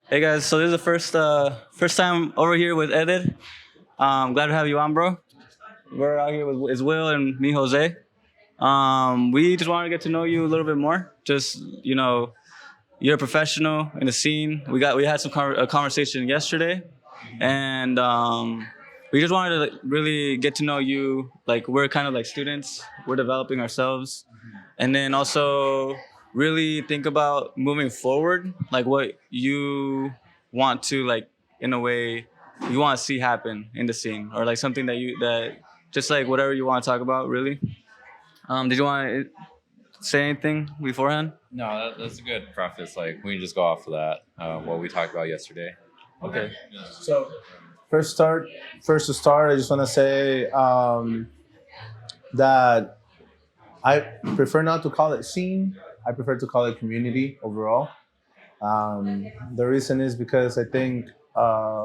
Hey guys, so this is the first time over here with Eder. Glad to have you on, bro. We're out here with is Will and me, Jose. We just want to get to know you a little bit more. Just you're a professional in the scene. We had a conversation yesterday, and we just wanted to really get to know you. Like we're kind of like students. We're developing ourselves, and then also really think about moving forward, like what you want to like in a way you want to see happen in the scene, or like something that just like whatever you want to talk about. Really, did you want to say anything beforehand? No, that's a good preface. Like we can just go off of that, what we talked about yesterday. Okay. So first start, first to start, I just want to say that I prefer not to call it scene. I prefer to call it community overall. The reason is because I think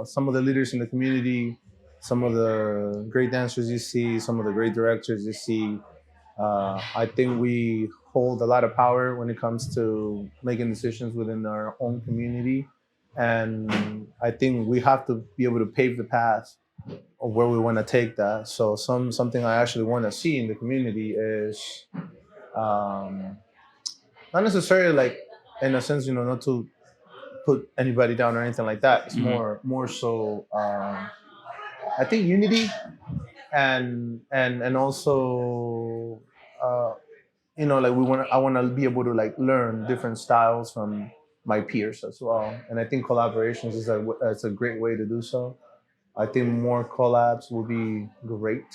some of the leaders in the community, some of the great dancers you see, some of the great directors you see, I think we hold a lot of power when it comes to making decisions within our own community. And I think we have to be able to pave the path of where we want to take that. So something I actually want to see in the community is um, not necessarily like in a sense, not to put anybody down or anything like that. It's Hmm. more so I think unity and also like I want to be able to like learn different styles from my peers as well. And I think collaborations is a great way to do so. I think more collabs will be great,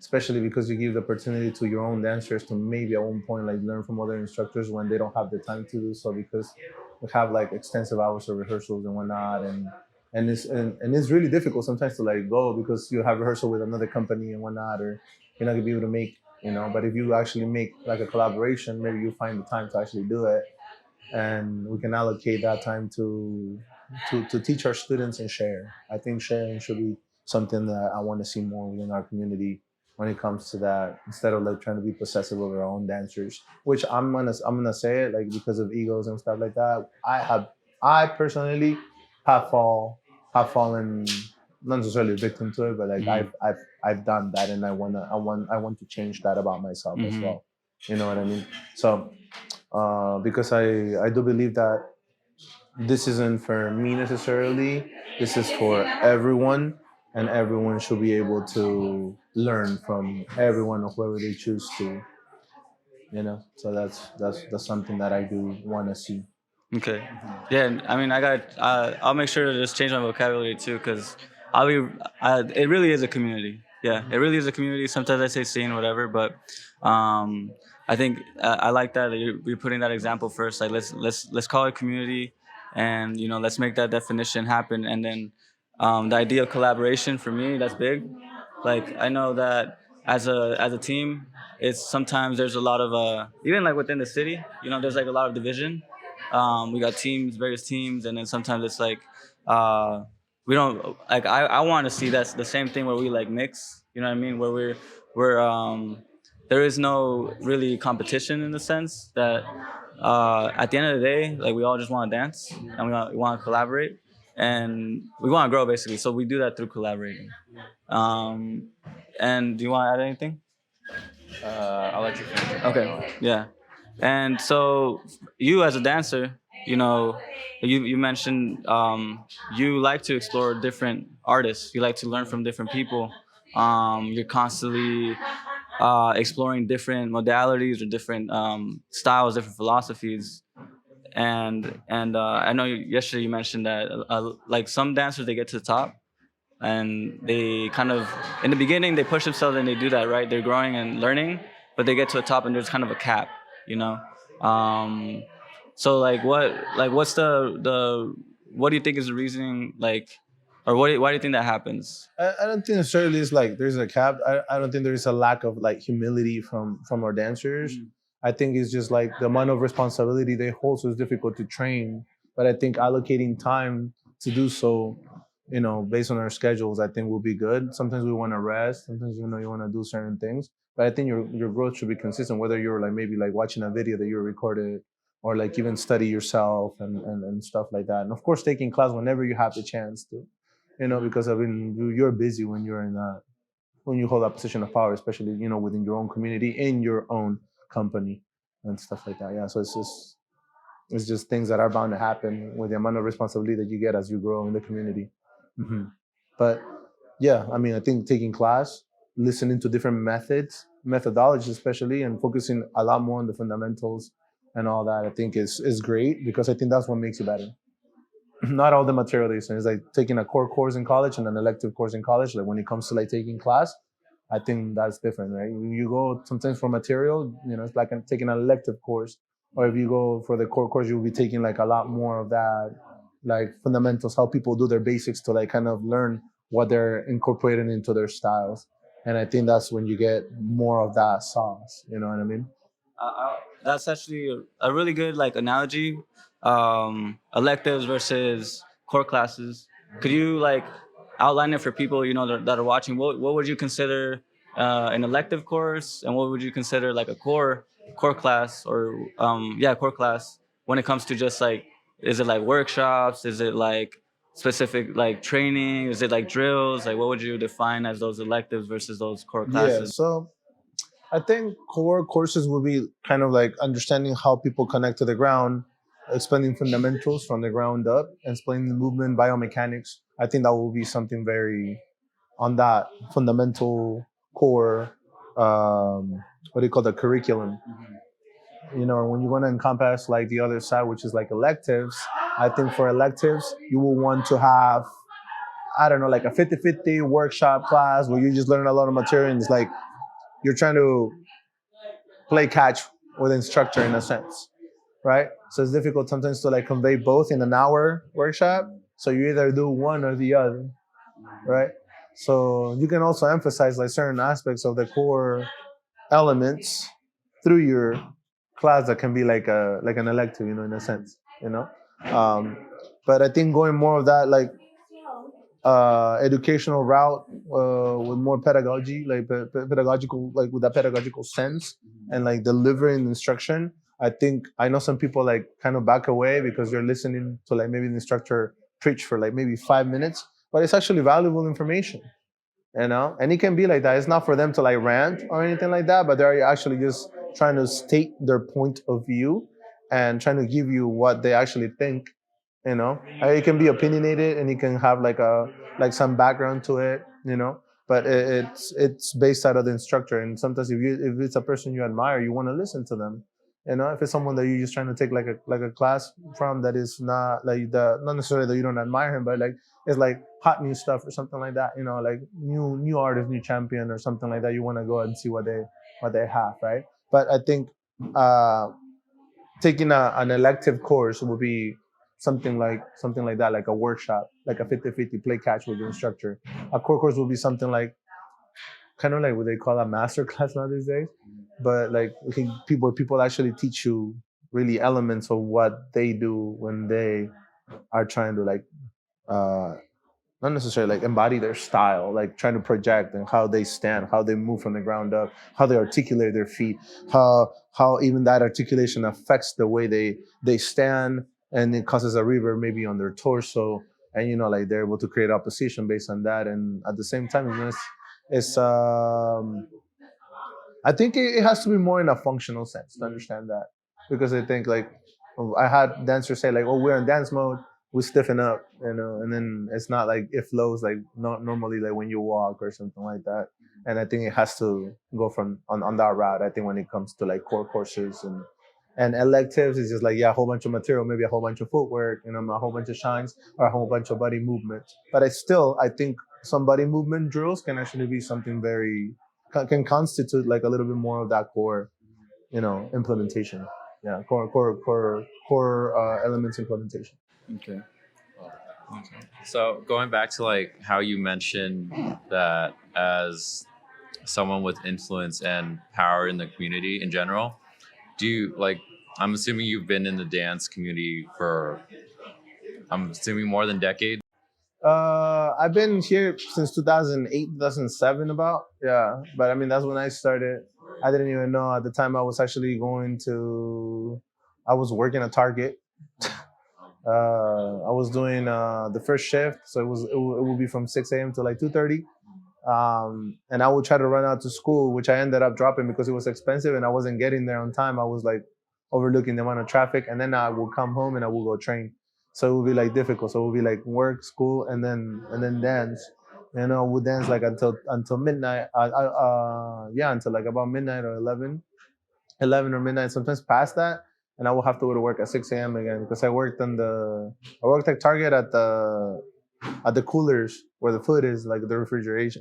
especially because you give the opportunity to your own dancers to maybe at one point like learn from other instructors when they don't have the time to do so, because we have like extensive hours of rehearsals and whatnot. And it's really difficult sometimes to let it go because you have rehearsal with another company and whatnot, or you're not gonna be able to make, but if you actually make like a collaboration, maybe you find the time to actually do it, and we can allocate that time to teach our students and share. I think sharing should be something that I want to see more within our community when it comes to that, instead of like trying to be possessive of our own dancers, which I'm gonna say it like because of egos and stuff like that. I personally have fallen, not necessarily a victim to it, but like Hmm. I've done that, and I want to change that about myself as Hmm. well. You know what I mean? So because I do believe that this isn't for me necessarily. This is for everyone, and everyone should be able to learn from everyone or whoever they choose to. So that's something that I do want to see. Okay. Yeah, I mean, I'll make sure to just change my vocabulary too, because I'll be. It really is a community. Yeah, it really is a community. Sometimes I say scene, whatever, but um, I think I like that you're putting that example first. Like let's call it community, and let's make that definition happen. And then the idea of collaboration for me, that's big. Like I know that as a team, it's sometimes there's a lot of even like within the city, there's like a lot of division. We got teams, various teams, and then sometimes it's like uh, we don't like. I want to see that's the same thing where we like mix. You know what I mean? Where we're there is no really competition in the sense that at the end of the day, like we all just want to dance and we want to collaborate and we want to grow basically. So we do that through collaborating. Um, and do you want to add anything? I'll let you finish it. Okay, yeah. And so you as a dancer, you mentioned you like to explore different artists. You like to learn from different people. You're constantly exploring different modalities or different styles, different philosophies. And I know yesterday you mentioned that like some dancers they get to the top and they kind of in the beginning they push themselves and they do that, right? They're growing and learning, but they get to the top and there's kind of a cap, you know um so what's the what do you think is the reasoning, like, or why do you think that happens? I don't think necessarily it's like there's a cap. I don't think there is a lack of like humility from our dancers. I think it's just like the amount of responsibility they hold, so it's difficult to train. But I think allocating time to do so, based on our schedules, I think will be good. Sometimes we want to rest. Sometimes you want to do certain things. But I think your growth should be consistent. Whether you're like maybe like watching a video that you recorded or like even study yourself and stuff like that. And of course, taking class whenever you have the chance to, because I mean, you're busy when you're in that, when you hold that position of power, especially, within your own community, in your own company and stuff like that. Yeah. So it's just things that are bound to happen with the amount of responsibility that you get as you grow in the community. hmm But yeah, I mean, I think taking class, listening to different methodologies, especially, and focusing a lot more on the fundamentals and all that, I think is great, because I think that's what makes you better. Not all the material that you study. It's like taking a core course in college and an elective course in college. Like when it comes to like taking class, I think that's different, right? You go sometimes for material, it's like taking an elective course, or if you go for the core course, you'll be taking like a lot more of that, like fundamentals, how people do their basics to like kind of learn what they're incorporating into their styles. And I think that's when you get more of that sauce. You know what I mean? That's actually a really good like analogy. Electives versus core classes. Could you like outline it for people that are watching? What would you consider an elective course, and what would you consider like a core class, or core class, when it comes to just like, is it like workshops? Is it like specific like training? Is it like drills? Like what would you define as those electives versus those core Yeah. classes? So I think core courses will be kind of like understanding how people connect to the ground, explaining fundamentals from the ground up, explaining the movement, biomechanics. I think that will be something very on that fundamental core, what do you call the curriculum? When you want to encompass like the other side, which is like electives, I think for electives, you will want to have, I don't know, like a 50-50 workshop class where you just learn a lot of material, and it's like you're trying to play catch with instructor in a sense, right? So it's difficult sometimes to like convey both in an hour workshop. So you either do one or the other, right? So you can also emphasize like certain aspects of the core elements through your class that can be like an elective, in a sense, Um, but I think going more of that like educational route with more pedagogy, like pedagogical, like with that pedagogical sense and like delivering instruction. I think I know some people like kind of back away because you're listening to like maybe the instructor preach for like maybe 5 minutes, but it's actually valuable information, and it can be like that. It's not for them to like rant or anything like that, but they're actually just trying to state their point of view and trying to give you what they actually think. It can be opinionated and it can have like some background to it, but it's based out of the instructor. And sometimes if it's a person you admire, you want to listen to them. If it's someone that you're just trying to take like a class from that is not like not necessarily that you don't admire him, but like it's like hot new stuff or something like that, like new artist, new champion or something like that, you want to go and see what they have, right? But I think uh taking an elective course would be something like that, like a workshop, like a 50-50 play catch with your instructor. A core course will be something like kind of like what they call a master class now these days, but like people actually teach you really elements of what they do when they are trying to like uh not necessarily like embody their style, like trying to project and how they stand, how they move from the ground up, how they articulate their feet, how even that articulation affects the way they stand, and it causes a reverb maybe on their torso, and like they're able to create opposition based on that, and at the same time, it's I think it has to be more in a functional sense to understand that, because I think like I had dancers say like, "Oh, we're in dance mode, we stiffen up," and then it's not like it flows like not normally like when you walk or something like that. And I think it has to go from on that route. I think when it comes to like core courses and electives, it's just like a whole bunch of material, maybe a whole bunch of footwork, a whole bunch of shines or a whole bunch of body movement. But I think some body movement drills can actually be something very can constitute like a little bit more of that core, implementation. Yeah, core elements implementation. Okay. So going back to like how you mentioned that as someone with influence and power in the community in general, do you like? I'm assuming you've been in the dance community for, I'm assuming, more than a decade. I've been here since 2008, 2007, about. Yeah, but I mean that's when I started. I didn't even know at the time I was actually going to I was working at Target. I was doing the first shift, so it would be from 6 a.m. to like 2:30. And I would try to run out to school, which I ended up dropping because it was expensive and I wasn't getting there on time. I was like overlooking the amount of traffic, and then I would come home and I would go train. So it would be like difficult. So it would be like work, school, and then dance. You know, we dance like until midnight. Yeah, until like about midnight or 11 or midnight. Sometimes past that, and I will have to go to work at 6 a.m. again because I worked at Target at the coolers where the food is, like the refrigerators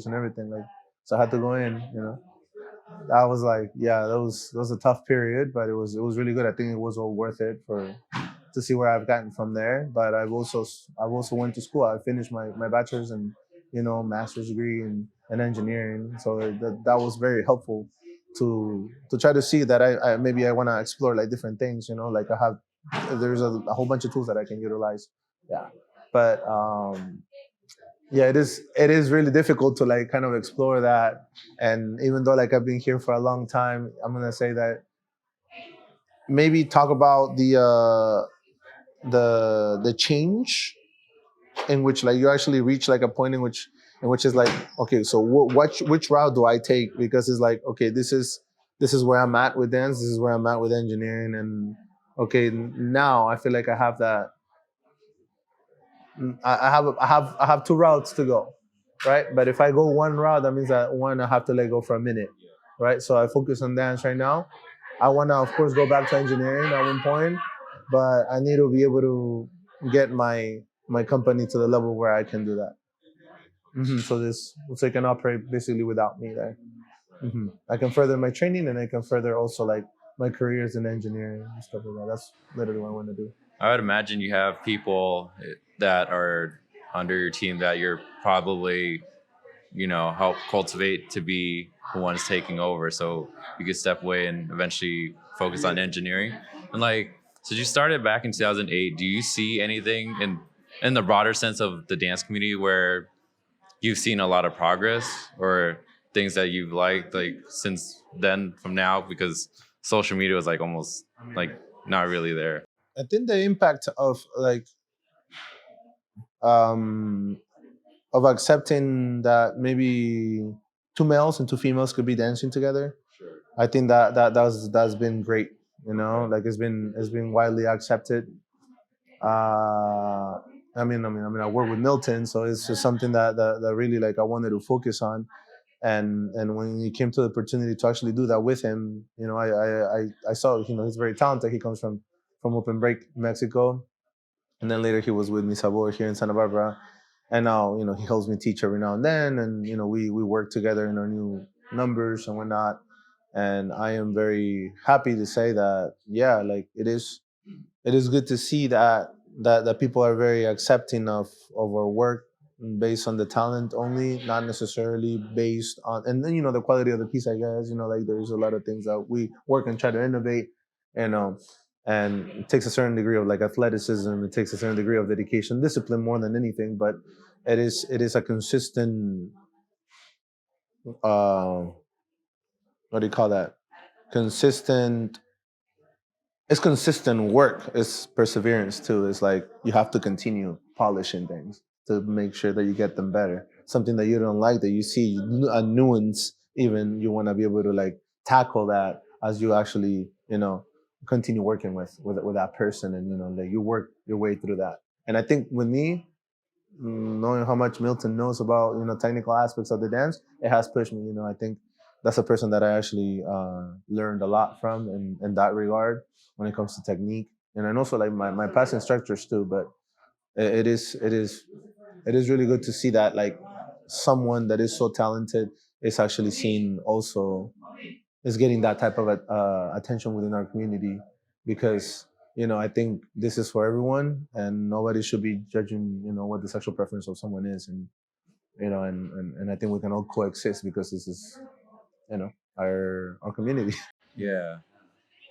and everything. Like, so I had to go in. You know, that was like, yeah, that was a tough period, but it was really good. I think it was all worth it for to see where I've gotten from there. But I've also went to school. I finished my bachelor's and master's degree in engineering. So that was very helpful to try to see that I maybe I want to explore like different things. Like there's a whole bunch of tools that I can utilize. Yeah, but yeah, it is really difficult to like kind of explore that. And even though like I've been here for a long time, I'm gonna say that maybe talk about the change in which like you actually reach like a point in which is like, okay, so which route do I take? Because it's like, okay, this is where I'm at with dance, this is where I'm at with engineering, and okay, now I feel like I have that. I have two routes to go, right? But if I go one route, that means that one I have to let go for a minute, right? So I focus on dance right now. I want to, of course, go back to engineering at one point, but I need to be able to get my company to the level where I can do that. So I can operate basically without me there. I can further my training, and I can further also like my careers in engineering and stuff like that. That's literally what I want to do. I would imagine you have people that are under your team that you're probably, help cultivate to be the ones taking over. So you could step away and eventually focus on engineering. And like, so you started back in 2008. Do you see anything in the broader sense of the dance community where you've seen a lot of progress or things that you've liked like since then from now? Because social media was like almost like not really there. I think the impact um, of accepting that maybe two males and two females could be dancing together. I think that's been great. Like it's been widely accepted. I work with Milton, so it's just something that really like I wanted to focus on. And when it came to the opportunity to actually do that with him, I saw he's very talented. He comes from Open Break, Mexico, and then later he was with Mi Sabor here in Santa Barbara, and now he helps me teach every now and then, and we work together in our new numbers and whatnot. And I am very happy to say that, yeah, like it is good to see that people are very accepting of our work based on the talent only, not necessarily based on, and then the quality of the piece. I guess like there's a lot of things that we work and try to innovate, you know, and it takes a certain degree of like athleticism. It takes a certain degree of dedication, discipline more than anything. But it is a consistent. Uh, what do you call that? Consistent It's consistent work. It's perseverance too. It's like you have to continue polishing things to make sure that you get them better. Something that you don't like, that you see a nuance, even you want to be able to like tackle that as you actually continue working with that person, and like you work your way through that. And I think with me, knowing how much Milton knows about technical aspects of the dance, it has pushed me. I think that's a person that I actually learned a lot from in that regard when it comes to technique, and also like my past instructors too. But it is really good to see that like someone that is so talented is actually seen also is getting that type of attention within our community, because I think this is for everyone, and nobody should be judging what the sexual preference of someone is. And and I think we can all coexist because this is our community. Yeah.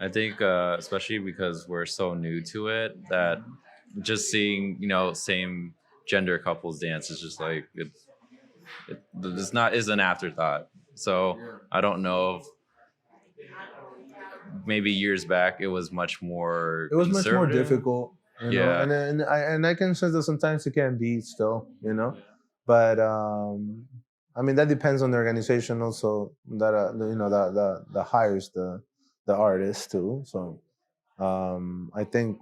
I think, especially because we're so new to it, that just seeing, same gender couples dance is just like, it's not, is an afterthought. So I don't know if maybe years back it was much more It was much more conservative. difficult, you know, Yeah. and I can sense that sometimes it can be still, you know, but I mean that depends on the organization also that you know that hires the artist too. So I think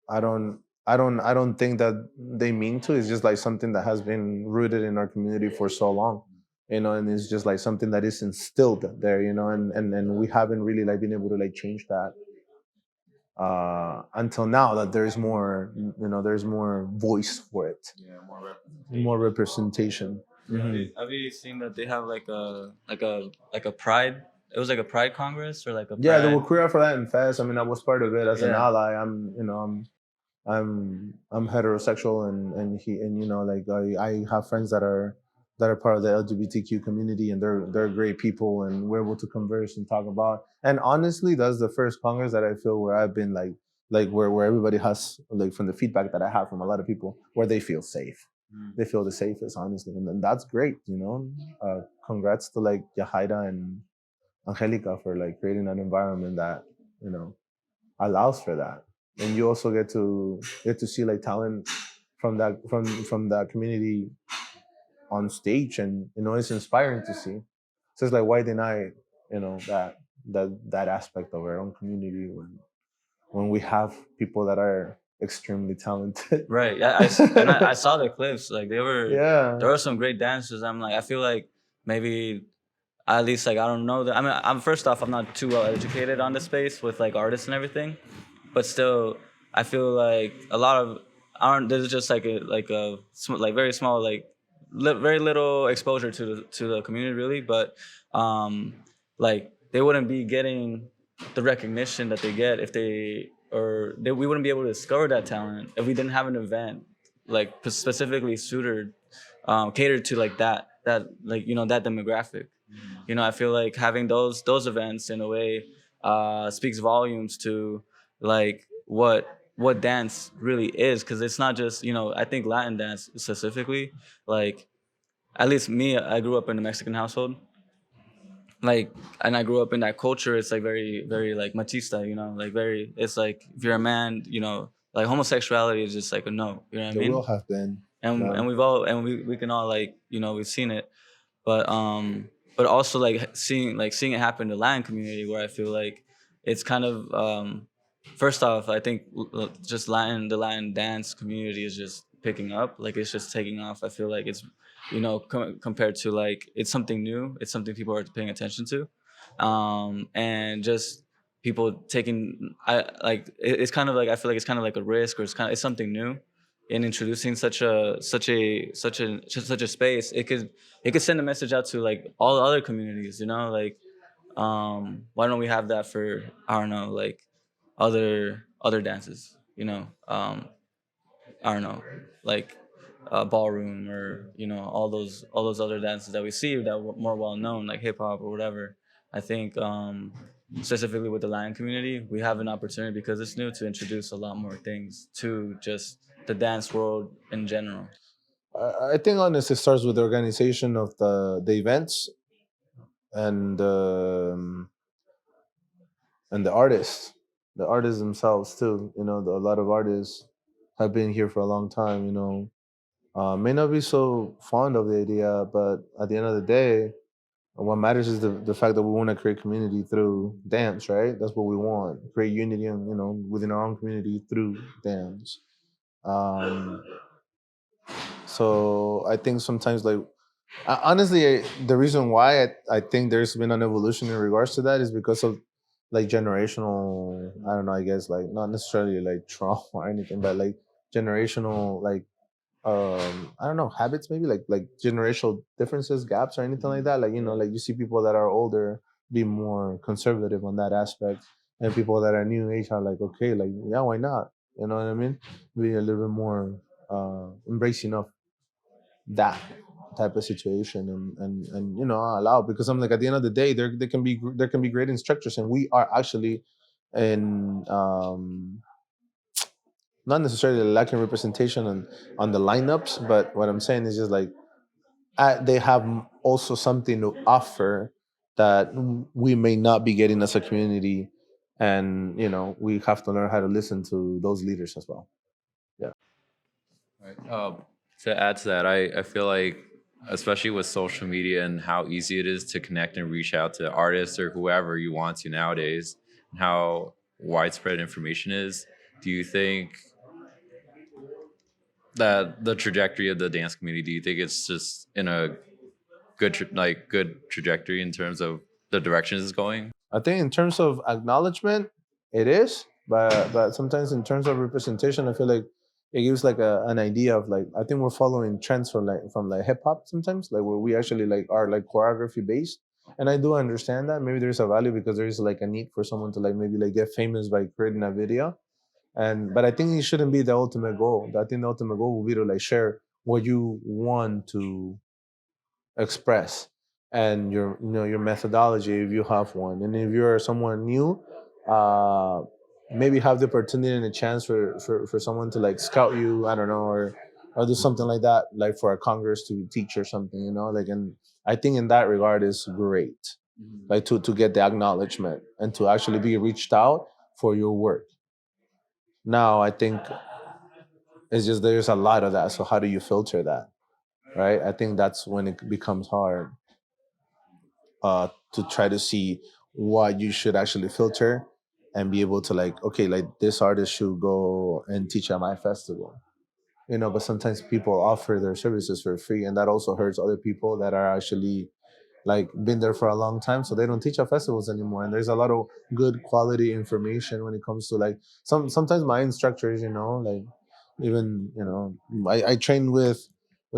I don't think that they mean to. It's just like something that has been rooted in our community for so long, you know, and it's just like something that is instilled there, you know, and we haven't really like been able to like change that until now that there's more, you know, there's more voice for it, more representation. Mhm. Have you seen that they have like a pride? It was like a pride congress or like a Yeah, they pride. were queer for that in Fest. I mean, I was part of it as an Yeah. ally. I'm, you know, I'm heterosexual, and you know, like I have friends that are part of the LGBTQ community, and they're great people, and we're able to converse and talk about. And honestly, that's the first Congress that I feel where I've been like where everybody has like from the feedback that I have from a lot of people where they feel safe. They feel the safest, honestly, and that's great. You know, congrats to like Yahaira and Angelica for like creating an environment that, you know, allows for that. And you also get to see like talent from that community on stage, and you know it's inspiring to see. So it's like, why deny, you know, that aspect of our own community when we have people that are extremely talented. Right. Yeah. I saw the clips. Like Yeah. there were some great dancers. I'm like, I feel like maybe at least like I don't know that. I mean, I'm first off, I'm not too well educated on the space with like artists and everything, but still, I feel like a lot of aren't. There's just like very small very little exposure to the community really, but um, like they wouldn't be getting the recognition that they get if we wouldn't be able to discover that talent if we didn't have an event like specifically suited catered to like that like that demographic. I feel like having those events in a way speaks volumes to like what dance really is, because it's not just I think Latin dance specifically, like at least me, I grew up in a Mexican household, like, and I grew up in that culture. It's like very very like machista, like very, it's like if you're a man, like homosexuality is just like a no, you know what I There will mean? have been. And we've all, and we can all, like, we've seen it, but also like seeing it happen in the Latin community, where I feel like it's kind of first off, I think just the Latin dance community is just picking up, like it's just taking off. I feel like it's compared to, like, it's something new, it's something people are paying attention to, and just people taking, it's kind of like, I feel like it's kind of like a risk, or it's something new in introducing such a space. It could send a message out to like all the other communities, like, why don't we have that for, I don't know, like other dances, I don't know, like ballroom, or all those other dances that we see that were more well known, like hip hop or whatever. I think specifically with the Latin community, we have an opportunity, because it's new, to introduce a lot more things to just the dance world in general. I think honestly, it starts with the organization of the events and and the artists themselves too. You know, a lot of artists have been here for a long time. You know, may not be so fond of the idea, but at the end of the day, what matters is the fact that we want to create community through dance, right? That's what we want. Create unity, and within our own community through dance. Um, so I think sometimes, like, honestly, the reason why I think there's been an evolution in regards to that is because of like generational, I don't know, I guess, like, not necessarily like trauma or anything, but like generational, like, I don't know, habits, maybe like generational differences, gaps, or anything like that. Like, like you see people that are older be more conservative on that aspect, and people that are new age are like, okay, like, yeah, why not? You know what I mean? Be a little bit more embracing of that type of situation, and allow, because I'm like, at the end of the day, there can be great instructors, and we are actually in not necessarily lacking representation on the lineups, but what I'm saying is just like, they have also something to offer that we may not be getting as a community and we have to learn how to listen to those leaders as well. Yeah. Right. To add to that, I feel like, especially with social media and how easy it is to connect and reach out to artists or whoever you want to nowadays, and how widespread information is, do you think that the trajectory of the dance community, do you think it's just in a good trajectory in terms of the direction it's going? I think in terms of acknowledgement, it is, but sometimes in terms of representation, I feel like it gives like an idea of like, I think we're following trends from hip hop sometimes, like where we actually like are like choreography based. And I do understand that maybe there's a value because there is like a need for someone to like maybe like get famous by creating a video. And but I think it shouldn't be the ultimate goal. I think the ultimate goal will be to like share what you want to express and your methodology if you have one, and if you're someone new, uh maybe have the opportunity and a chance for someone to like scout you, I don't know, or do something like that, like for a congress to teach or something, like. And I think in that regard is great, like to get the acknowledgement and to actually be reached out for your work. Now I think it's just there's a lot of that, so how do you filter that, right? I think that's when it becomes hard, to try to see what you should actually filter and be able to like, okay, like this artist should go and teach at my festival, but sometimes people offer their services for free, and that also hurts other people that are actually like been there for a long time, so they don't teach at festivals anymore. And there's a lot of good quality information when it comes to like sometimes my instructors, like even I trained with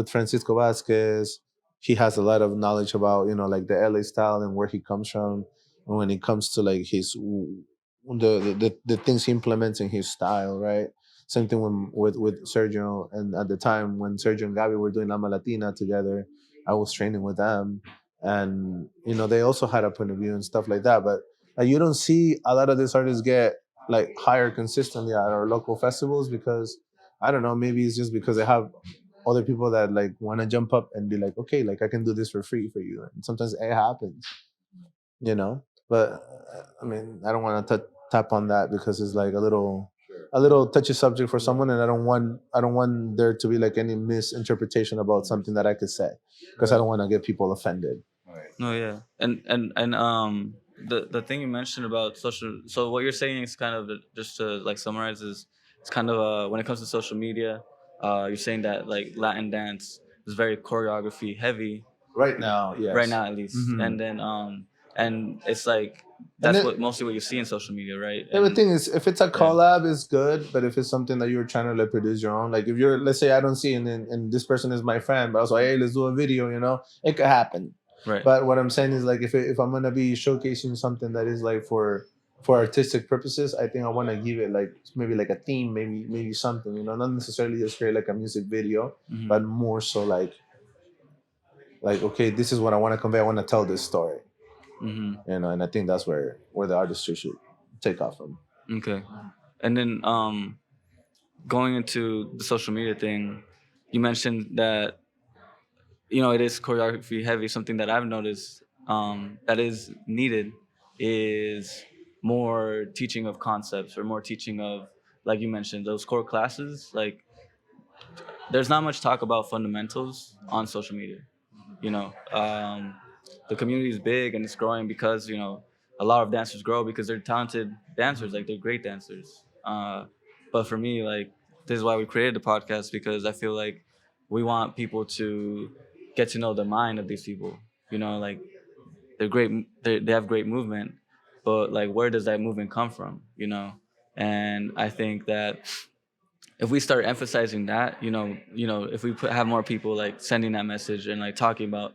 Francisco Vasquez. He has a lot of knowledge about like the LA style and where he comes from, and when it comes to like his the things he implements in his style, right? Same thing with Sergio, and at the time when Sergio and Gabi were doing Lama Latina together, I was training with them, and they also had a point of view and stuff like that. But you don't see a lot of these artists get like hired consistently at our local festivals because I don't know, maybe it's just because they have other people that like want to jump up and be like, okay, like I can do this for free for you, and sometimes it happens, but I mean, I don't want to tap on that because it's like a little touchy subject for someone, and I don't want there to be like any misinterpretation about something that I could say, because I don't want to get people offended. No, yeah, and the thing you mentioned about social. So what you're saying is kind of, just to like summarize, is it's kind of when it comes to social media, you're saying that like Latin dance is very choreography heavy Right now, yes. right now, at least. Mhm. And then and it's like And that's then- what mostly what you see in social media, right? Yeah, the And thing is, if it's a collab, it's good. But if it's something that you're trying to like produce your own, like if you're, let's say, I don't see, and this person is my friend, but also, hey, let's do a video. It could happen. right. But what I'm saying is, like, if I'm gonna be showcasing something that is like for artistic purposes, I think I want to give it like maybe like a theme, maybe something. Not necessarily just create like a music video, Mhm. but more so like okay, this is what I want to convey. I want to tell this story. Hmm. And I think that's where the artistry should take off from. Okay. And then going into the social media thing, you mentioned that it is choreography heavy. Something that I've noticed that is needed is more teaching of concepts, or more teaching of, like you mentioned, those core classes. Like, there's not much talk about fundamentals on social media. you know um, the community is big and it's growing because a lot of dancers grow because they're talented dancers, like they're great dancers. But for me, like, this is why we created the podcast, because I feel like we want people to get to know the mind of these people. Like, they're great, they have great movement, but like, where does that movement come from? And I think that if we start emphasizing that, if we have more people like sending that message and like talking about,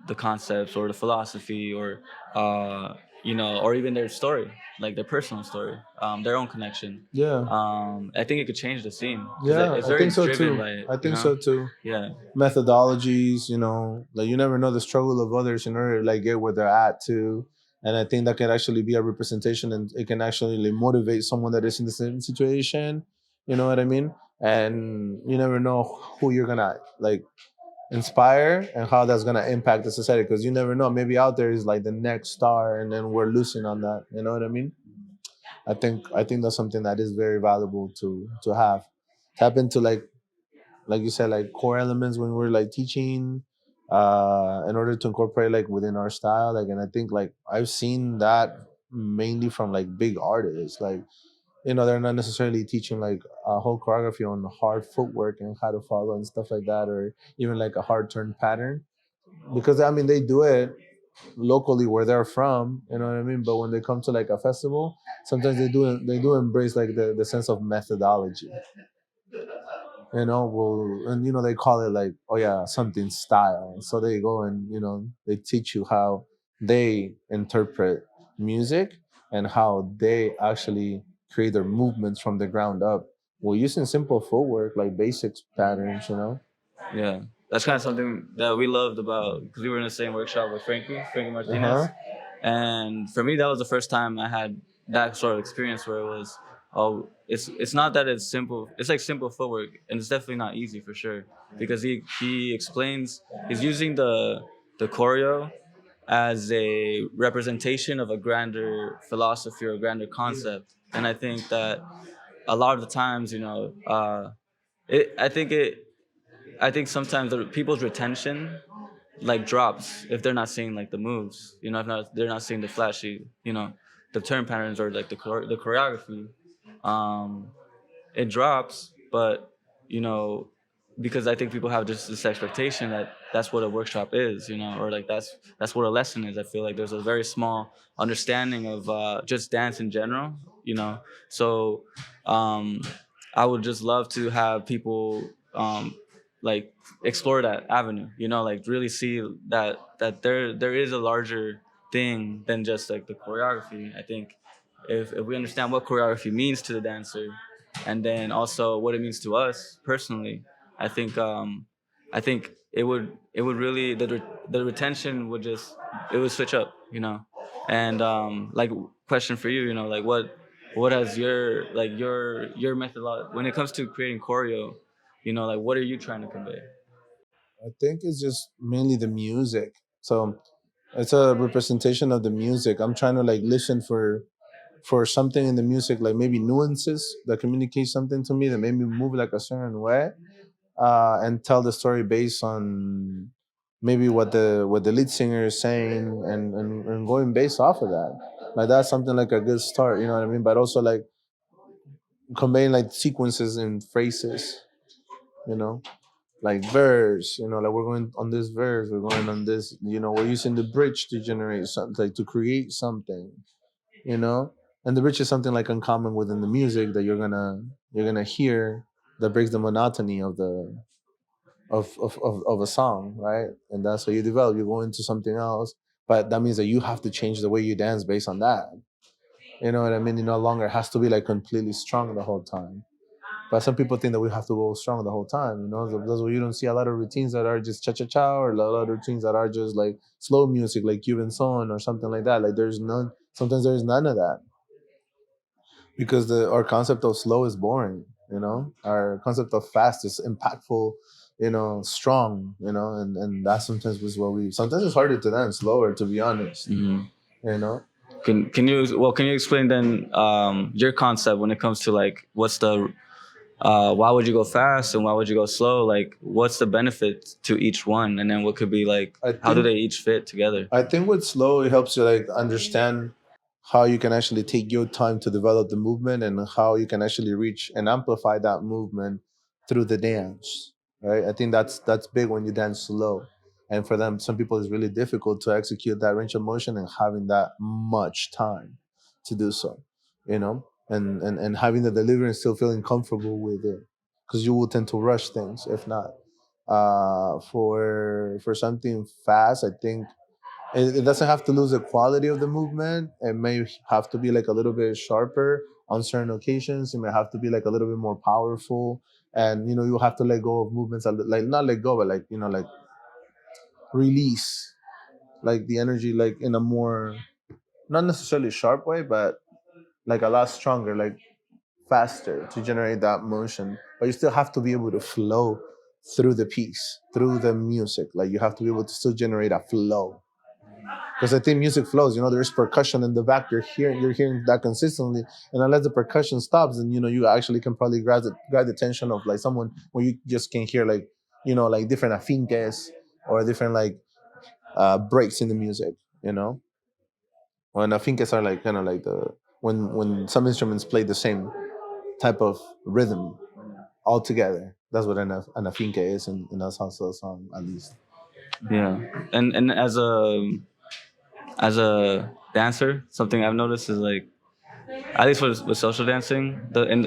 the concepts or the philosophy, or, or even their story, like their personal story, their own connection. Yeah. I think it could change the scene. 'Cause Yeah, it's I very think so driven too. by it, I think so too. Yeah. Methodologies, like you never know the struggle of others in order to like get where they're at too. And I think that can actually be a representation, and it can actually like, motivate someone that is in the same situation. You know what I mean? And you never know who you're gonna like inspire and how that's gonna impact the society, because you never know. Maybe out there is like the next star, and then we're losing on that. You know what I mean? I think that's something that is very valuable to have. Tap into like you said, like core elements when we're like teaching, in order to incorporate like within our style. Like, and I think like I've seen that mainly from like big artists. Like, they're not necessarily teaching like a whole choreography on hard footwork and how to follow and stuff like that, or even like a hard turn pattern. Because I mean, they do it locally where they're from, you know what I mean. But when they come to like a festival, sometimes they do embrace like the sense of methodology, and they call it like, oh yeah, something style. So they go and they teach you how they interpret music and how they actually create their movements from the ground up, well, using simple footwork like basics patterns. Yeah, that's kind of something that we loved about because we were in the same workshop with Frankie Martinez, Uh-huh. and for me that was the first time I had that sort of experience where it was, oh, it's not that it's simple, it's like simple footwork, and it's definitely not easy for sure because he explains, he's using the choreo as a representation of a grander philosophy or a grander concept, and I think that a lot of the times, it I think sometimes people's retention like drops if they're not seeing like the moves, if not they're not seeing the flashy, the turn patterns or like the choreography. Um, it drops, but you know, because I think people have just this expectation that that's what a workshop is, or like that's what a lesson is. I feel like there's a very small understanding of just dance in general, you know. So um, I would just love to have people like explore that avenue, like really see that there is a larger thing than just like the choreography. I think if we understand what choreography means to the dancer and then also what it means to us personally, I think it would really the retention would just it would switch up, and like question for you, like what has your method when it comes to creating choreo, like what are you trying to convey? I think it's just mainly the music. So it's a representation of the music. I'm trying to like listen for something in the music, like maybe nuances that communicate something to me that made me move like a certain way, and tell the story based on maybe what the lead singer is saying, and going based off of that. Like that's something like a good start, you know what I mean? But also like conveying like sequences and phrases, you know, like verse, like we're going on this verse, we're going on this, we're using the bridge to generate something, like to create something, you know. And the bridge is something like uncommon within the music that you're gonna hear, that breaks the monotony of a song, right? And that's how you develop. You go into something else, but that means that you have to change the way you dance based on that. You know what I mean? You no longer has to be like completely strong the whole time. But some people think that we have to go strong the whole time. That's why you don't see a lot of routines that are just cha cha cha, or a lot of routines that are just like slow music, like Cuban son or something like that. Like there's none. Sometimes there's none of that, because our concept of slow is boring. Our concept of fast is impactful. Strong. And that sometimes was what we. Sometimes it's harder to dance slower, to be honest. Hmm. You know. Can you explain then your concept when it comes to like what's the why would you go fast and why would you go slow? Like, what's the benefit to each one? And then what could be like, I how do think they each fit together? I think with slow, it helps you like understand how you can actually take your time to develop the movement, and how you can actually reach and amplify that movement through the dance. Right? I think that's big when you dance slow. And for them, some people, it's really difficult to execute that range of motion and having that much time to do so. And having the delivery and still feeling comfortable with it, because you will tend to rush things if not. For something fast, I think it doesn't have to lose the quality of the movement. It may have to be like a little bit sharper on certain occasions. It may have to be like a little bit more powerful, and you have to let go of movements, like not let go, but like like release like the energy, like in a more, not necessarily sharp way, but like a lot stronger, like faster, to generate that motion. But you still have to be able to flow through the piece, through the music. Like you have to be able to still generate a flow. Because I think music flows. There's percussion in the back. You're hearing that consistently, and unless the percussion stops, then you actually can probably grab the attention of like someone where you just can hear like like different afinques or different like breaks in the music. When afinques are like kind of like the when some instruments play the same type of rhythm all together. That's what an afinque is in a salsa song, at least. Yeah, and as a dancer, something I've noticed is like, at least with social dancing,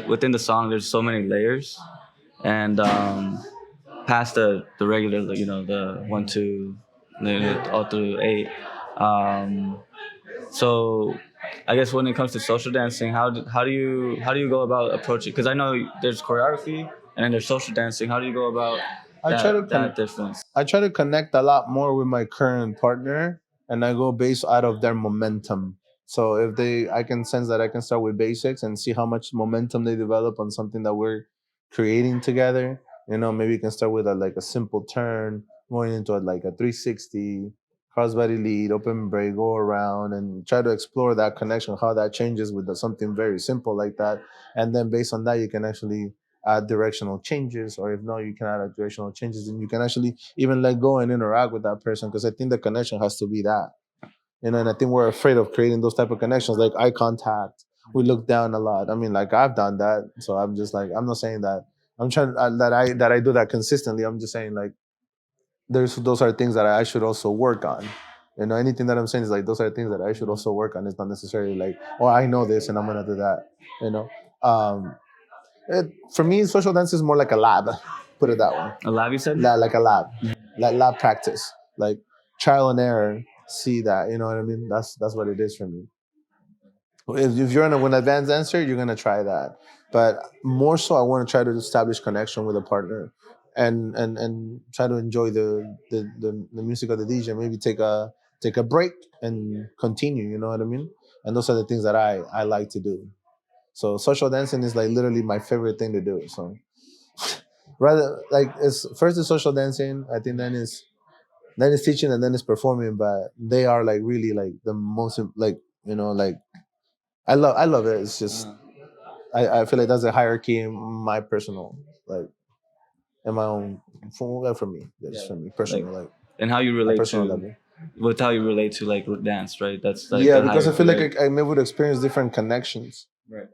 within the song, there's so many layers, and past the regular, like, the 1 2, all through 8. Um, so I guess when it comes to social dancing, how do you go about approaching? Because I know there's choreography and then there's social dancing. How do you go about I try to that difference? I try to connect a lot more with my current partner, and I go based out of their momentum. So if I can sense that I can start with basics and see how much momentum they develop on something that we're creating together. Maybe you can start with like a simple turn, going into like a 360 crossbody lead, open break, go around, and try to explore that connection, how that changes with something very simple like that. And then based on that, you can actually add directional changes, or if not, you can add directional changes, and you can actually even let go and interact with that person, because I think the connection has to be that. And I think we're afraid of creating those type of connections, like eye contact. We look down a lot. I mean, like I've done that, so I'm just like, I'm not saying that I'm trying that I do that consistently. I'm just saying like those are things that I should also work on. Anything that I'm saying is like those are things that I should also work on. It's not necessarily like, oh, I know this and I'm gonna do that. You know, um, for me, social dance is more like a lab. Put it that way. A lab, you said? Like a lab, like lab practice, like trial and error. See that, you know what I mean? That's what it is for me. If you're an advanced dancer, you're gonna try that. But more so, I want to try to establish connection with a partner, and try to enjoy the music of the DJ. Maybe take a break and continue. You know what I mean? And those are the things that I like to do. So social dancing is like literally my favorite thing to do. So rather like it's first is social dancing. I think then is teaching, and then is performing. But they are like really like the most like like I love it. It's just I feel like that's a hierarchy in my personal like in my own for me. That's for me personal like And how you a relate personal to level. with how you relate to like dance, right? That's like Yeah, the because I hierarchy, feel like right? I never would experience different connections. Right.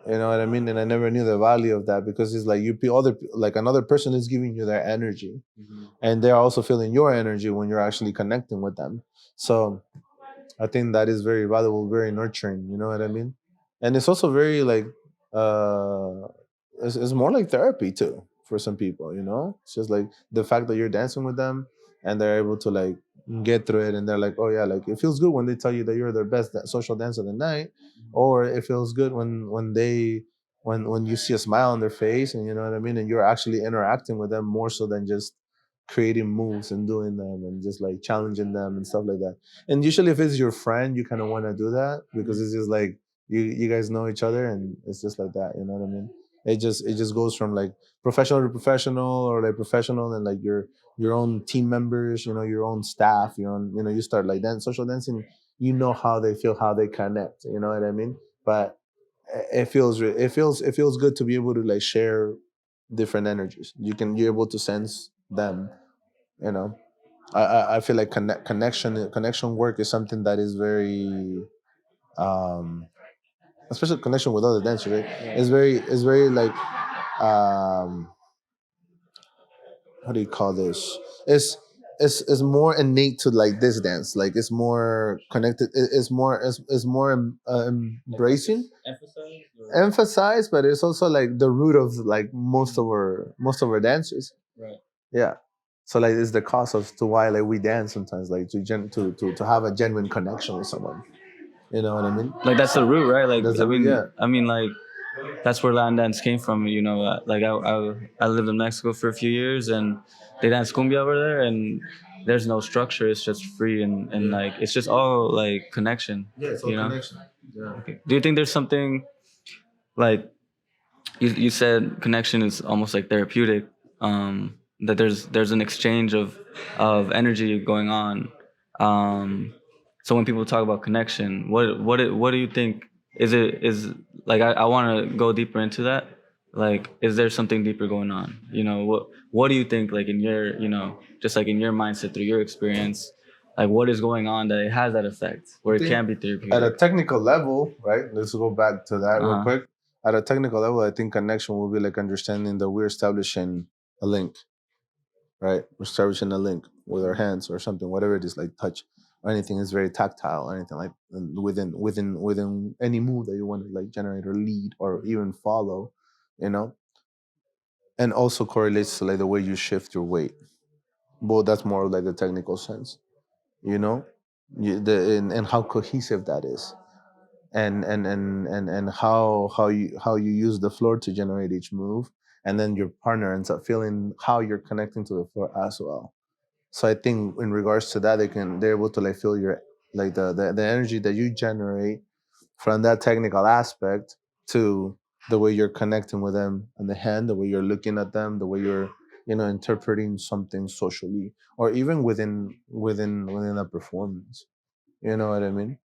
You know what I mean? And I never knew the value of that, because it's like like another person is giving you their energy, and they're also feeling your energy when you're actually connecting with them. So I think that is very valuable, very nurturing. You know what I mean? And it's also very like uh, it's more like therapy too for some people. It's just like the fact that you're dancing with them and they're able to like get through it, and they're like, oh yeah, like it feels good when they tell you that you're their best social dancer of the night, or it feels good when you see a smile on their face, and you know what I mean, and you're actually interacting with them more so than just creating moves and doing them and just like challenging them and stuff like that. And usually, if it's your friend, you kind of want to do that because it's just like you guys know each other, and it's just like that. You know what I mean? It just goes from like professional to professional, or like professional and like your own team members, your own staff, you start like social dancing. You know how they feel, how they connect. You know what I mean? But it feels good to be able to like share different energies. You're able to sense them. You know, I feel like connection work is something that is very um especially connection with other dancers, right? It's very like um how do you call this? It's more innate to like this dance. Like it's more connected. It's more embracing, emphasized, but it's also like the root of like most of our dances. Right. Yeah. So like it's the cause of to why like we dance sometimes, like to have a genuine connection with someone. You know what I mean? Like that's the root, right? Like That's the root, yeah. I mean, like that's where Latin dance came from. Like I lived in Mexico for a few years, and they dance cumbia over there, and there's no structure. It's just free, and like it's just all like connection. Yeah, it's all you know. connection. Yeah. Do you think there's something like you said connection is almost like therapeutic? That there's an exchange of energy going on, So when people talk about connection, what do you think? Is like I want to go deeper into that. Like, is there something deeper going on? What do you think? Like in your just like in your mindset through your experience, like what is going on that it has that effect where I it think can be at a therapeutic? technical level, right? Let's go back to that real Uh huh. quick. At a technical level, I think connection will be like understanding that we're establishing a link, right? We're establishing a link with our hands or something, whatever it is, like touch or anything is very tactile or anything like within any move that you want to like generate or lead or even follow, you know, and also correlates to like the way you shift your weight. But that's more of like the technical sense, you know, and how cohesive that is and how you use the floor to generate each move, and then your partner ends up feeling how you're connecting to the floor as well. So I think in regards to that, they're able to like feel your like the energy that you generate from that technical aspect to the way you're connecting with them and the hand, the way you're looking at them, the way you're interpreting something socially or even within a performance. You know what I mean?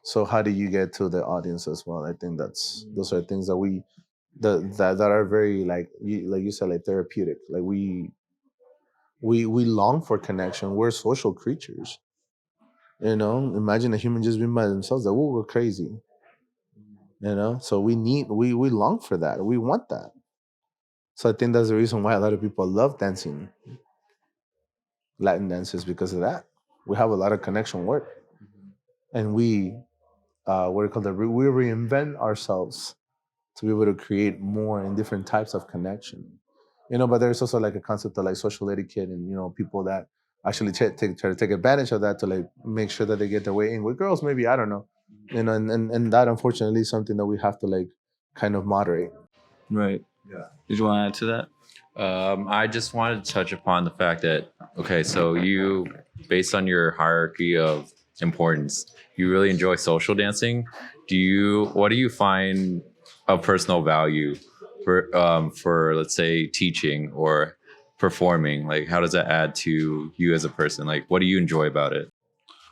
So how do you get to the audience as well? I think those are things that that are very like you said, like therapeutic. Like we long for connection. We're social creatures. Imagine a human just being by themselves. That we're crazy. So we long for that. We want that. So I think that's the reason why a lot of people love dancing Latin dances because of that. We have a lot of connection work, and we what do you call that? We reinvent ourselves to be able to create more and different types of connection. But there's also like a concept of like social etiquette and people that actually try to take advantage of that to like make sure that they get their way in with girls. Maybe I don't know, and that unfortunately is something that we have to like kind of moderate. Right. Yeah. Did you want to add to that? I just wanted to touch upon the fact that, okay, so you, based on your hierarchy of importance, you really enjoy social dancing. What do you find of personal value for let's say teaching or performing? Like, how does that add to you as a person? Like, what do you enjoy about it?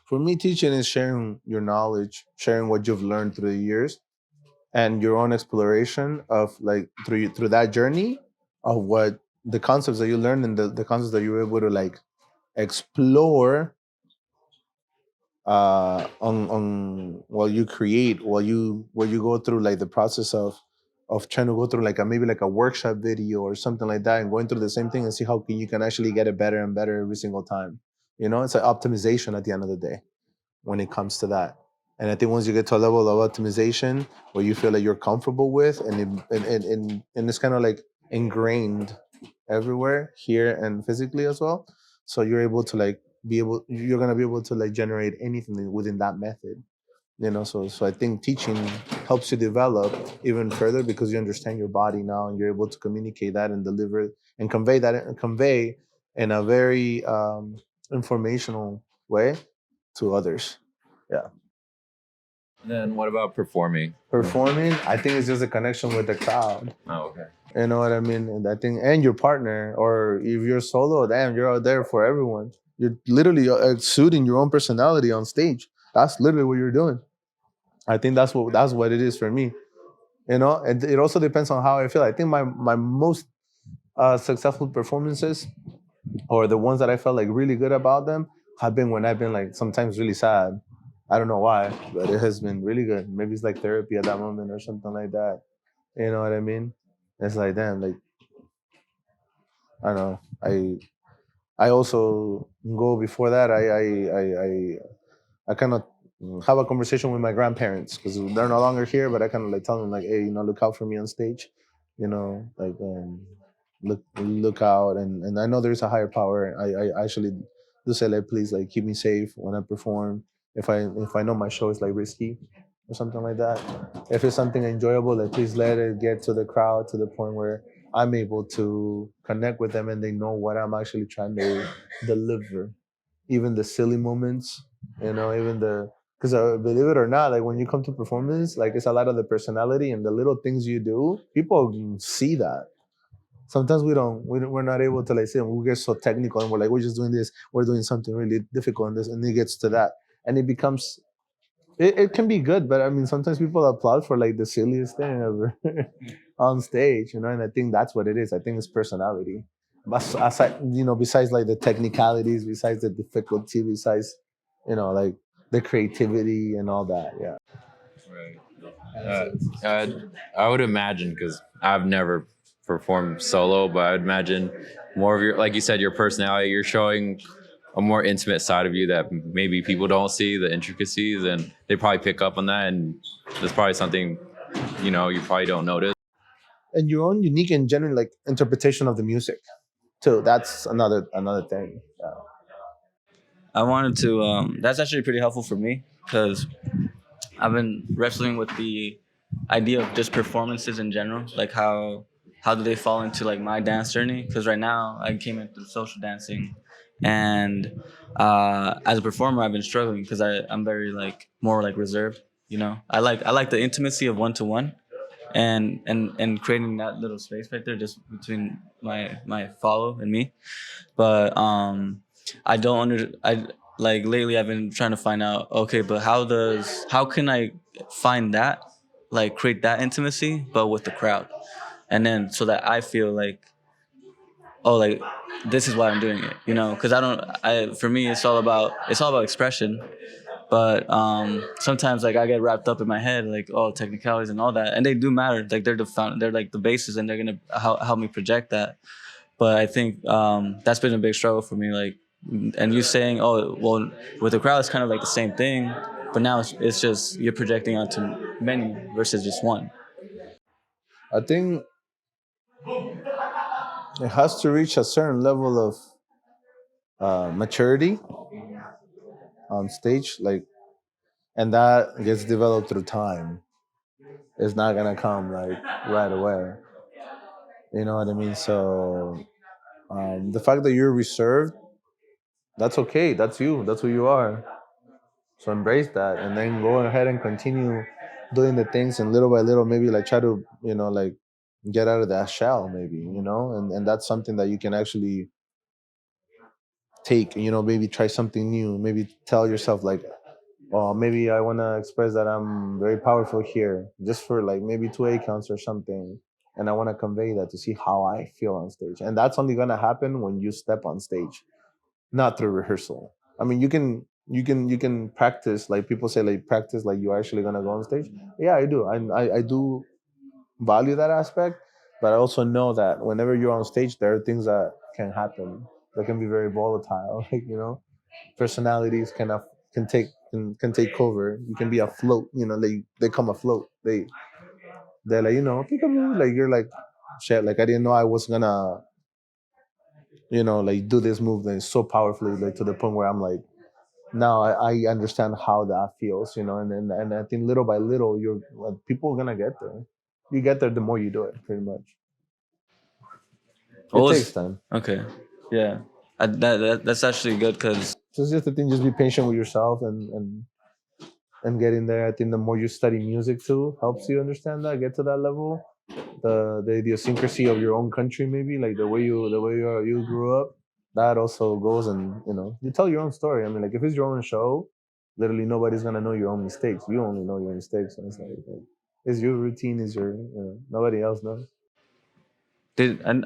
For me, teaching is sharing your knowledge, sharing what you've learned through the years, and your own exploration of like through that journey of what the concepts that you learned and the concepts that you were able to like explore on while you create while you go through like the process of trying to go through like maybe like a workshop video or something like that and going through the same thing and see how you can actually get it better and better every single time. It's like optimization at the end of the day when it comes to that. And I think once you get to a level of optimization where you feel like you're comfortable with, and it's kind of like ingrained everywhere here and physically as well. So you're able to like you're gonna be able to like generate anything within that method. So I think teaching helps you develop even further because you understand your body now and you're able to communicate that and deliver and convey in a very informational way to others. Yeah. Then what about performing? Performing, I think it's just a connection with the crowd. Oh, okay. You know what I mean? And I think, and your partner, or if you're solo, damn, you're out there for everyone. You're literally exuding your own personality on stage. That's literally what you're doing. I think that's what it is for me. And it also depends on how I feel. I think my most successful performances, or the ones that I felt like really good about them, have been when I've been like sometimes really sad. I don't know why, but it has been really good. Maybe it's like therapy at that moment or something like that. You know what I mean? It's like damn, like I don't know. I also go before that. I kind of have a conversation with my grandparents because they're no longer here, but I kind of like tell them like, hey, look out for me on stage, like look out, and I know there's a higher power. I actually do say like, please like keep me safe when I perform. If I know my show is like risky or something like that. If it's something enjoyable, like please let it get to the crowd to the point where I'm able to connect with them and they know what I'm actually trying to deliver. Even the silly moments, even the because believe it or not, like when you come to performance, like it's a lot of the personality and the little things you do. People see that. sometimes we're not able to like say we get so technical and we're like we're just doing this, we're doing something really difficult and this, and it gets to that, and it becomes it can be good, but I mean sometimes people applaud for like the silliest thing ever on stage, and I think that's what it is. I think it's personality. But aside, besides like the technicalities, besides the difficulty, besides like the creativity and all that, yeah. Right. I would imagine, because I've never performed solo, but I would imagine more of your, like you said, your personality. You're showing a more intimate side of you that maybe people don't see, the intricacies, and they probably pick up on that. And that's probably something you probably don't notice. And your own unique and genuine like interpretation of the music too. That's another thing. Yeah. I wanted to. That's actually pretty helpful for me because I've been wrestling with the idea of just performances in general, like how do they fall into like my dance journey? Because right now I came in through social dancing, and as a performer I've been struggling because I'm very like more like reserved. I like the intimacy of one to one, and creating that little space right there just between my follow and me. But I don't under I like lately I've been trying to find out, okay, but how can I find that, like create that intimacy but with the crowd, and then so that I feel like, oh, like this is why I'm doing it, because I for me it's all about expression. But sometimes like I get wrapped up in my head like, oh, technicalities and all that, and they do matter, like they're like the basis, and they're gonna help me project that. But I think that's been a big struggle for me. Like, and you saying, oh, well, with the crowd, it's kind of like the same thing, but now it's just you're projecting onto many versus just one. I think it has to reach a certain level of maturity on stage, like, and that gets developed through time. It's not gonna come like right away. You know what I mean? So the fact that you're reserved, that's okay. That's you. That's who you are. So embrace that, and then go ahead and continue doing the things, and little by little, maybe like try to like get out of that shell, maybe and that's something that you can actually take. Maybe try something new. Maybe tell yourself like, oh, maybe I want to express that I'm very powerful here, just for like maybe 2 counts or something. And I want to convey that to see how I feel on stage. And that's only going to happen when you step on stage, not through rehearsal. I mean, you can practice, like people say, like practice like you're actually going to go on stage. Yeah, I do. I do value that aspect, but I also know that whenever you're on stage, there are things that can happen that can be very volatile. Like personalities can take over. You can be afloat. They come afloat. They're like peekaboo. Like you're like shit. Like I didn't know I was gonna like do this move that is so powerfully, like to the point where I'm like now I understand how that feels. And I think little by little people are gonna get there. You get there the more you do it, pretty much. What It takes was time. okay? Yeah, that's actually good because So it's just the thing. Just be patient with yourself and get in there. I think the more you study music too helps you understand that, get to that level. The idiosyncrasy of your own country, maybe like the way you grew up. That also goes, and you tell your own story. I mean, like if it's your own show, literally nobody's gonna know your own mistakes. You only know your mistakes, and it's like is your routine, is your nobody else knows. I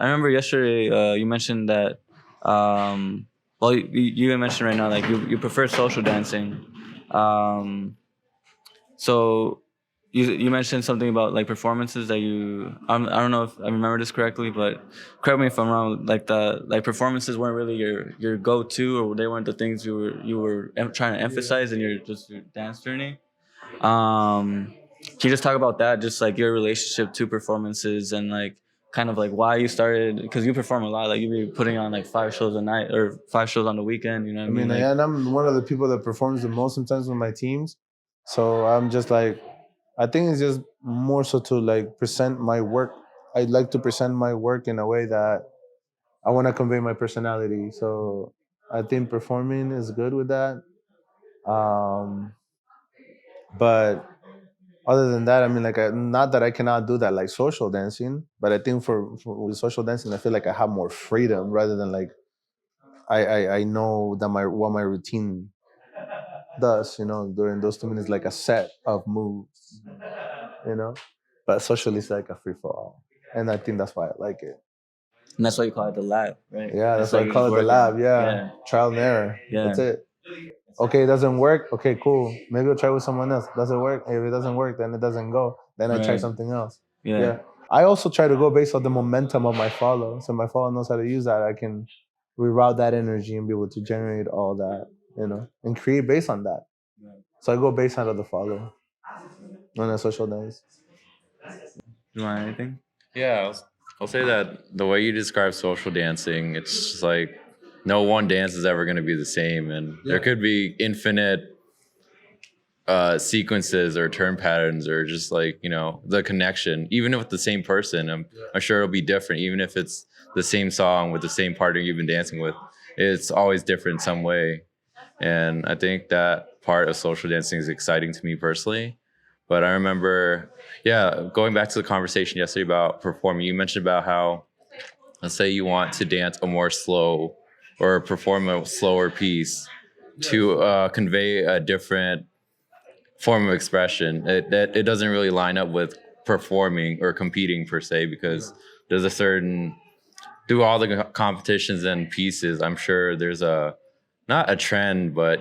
remember yesterday you mentioned that well you mentioned right now like you prefer social dancing. Um, So you mentioned something about like performances that I don't know if I remember this correctly, but correct me if I'm wrong. Like the like performances weren't really your go to, or they weren't the things you were trying to emphasize in your dance journey. Can you just talk about that, just like your relationship to performances and like kind of like why you started, because you perform a lot, like you be putting on like 5 shows a night or 5 shows on the weekend. You know what I I mean? mean, Like and I'm one of the people that performs the most sometimes with my teams. So I'm just like, I think it's just more so to like present my work. I'd like to present my work in a way that I want to convey my personality. So I think performing is good with that. Um, but other than that, I mean, like, not that I cannot do that like social dancing, but I think for with social dancing, I feel like I have more freedom rather than like I know that my what my routine does, during those 2 minutes, like a set of moves, you know. But socially, it's like a free for all, and I think that's why I like it. And that's why you call it the lab, right? Yeah, It's that's why like I you're call just it the working. lab. Yeah, Yeah. trial and error. Yeah. That's it. Okay, it doesn't work. Okay, cool. Maybe I'll try with someone else. Doesn't work. If it doesn't work, then it doesn't go. Then I try Right. something else. Yeah. Yeah. I also try to go based on the momentum of my follow. So my follow knows how to use that. I can reroute that energy and be able to generate all that, and create based on that. So I go based out of the follow on a social dance. You want anything? Yeah, I'll say that the way you describe social dancing, it's just like no one dance is ever going to be the same, and there could be infinite sequences or turn patterns or just like the connection. Even with the same person, I'm sure it'll be different. Even if it's the same song with the same partner you've been dancing with, it's always different in some way. And I think that part of social dancing is exciting to me personally. But I remember, yeah, going back to the conversation yesterday about performing, you mentioned about how, let's say you want to dance a more slow or perform a slower piece to convey a different form of expression. It doesn't really line up with performing or competing per se, because there's a certain, through all the competitions and pieces, I'm sure there's a, not a trend, but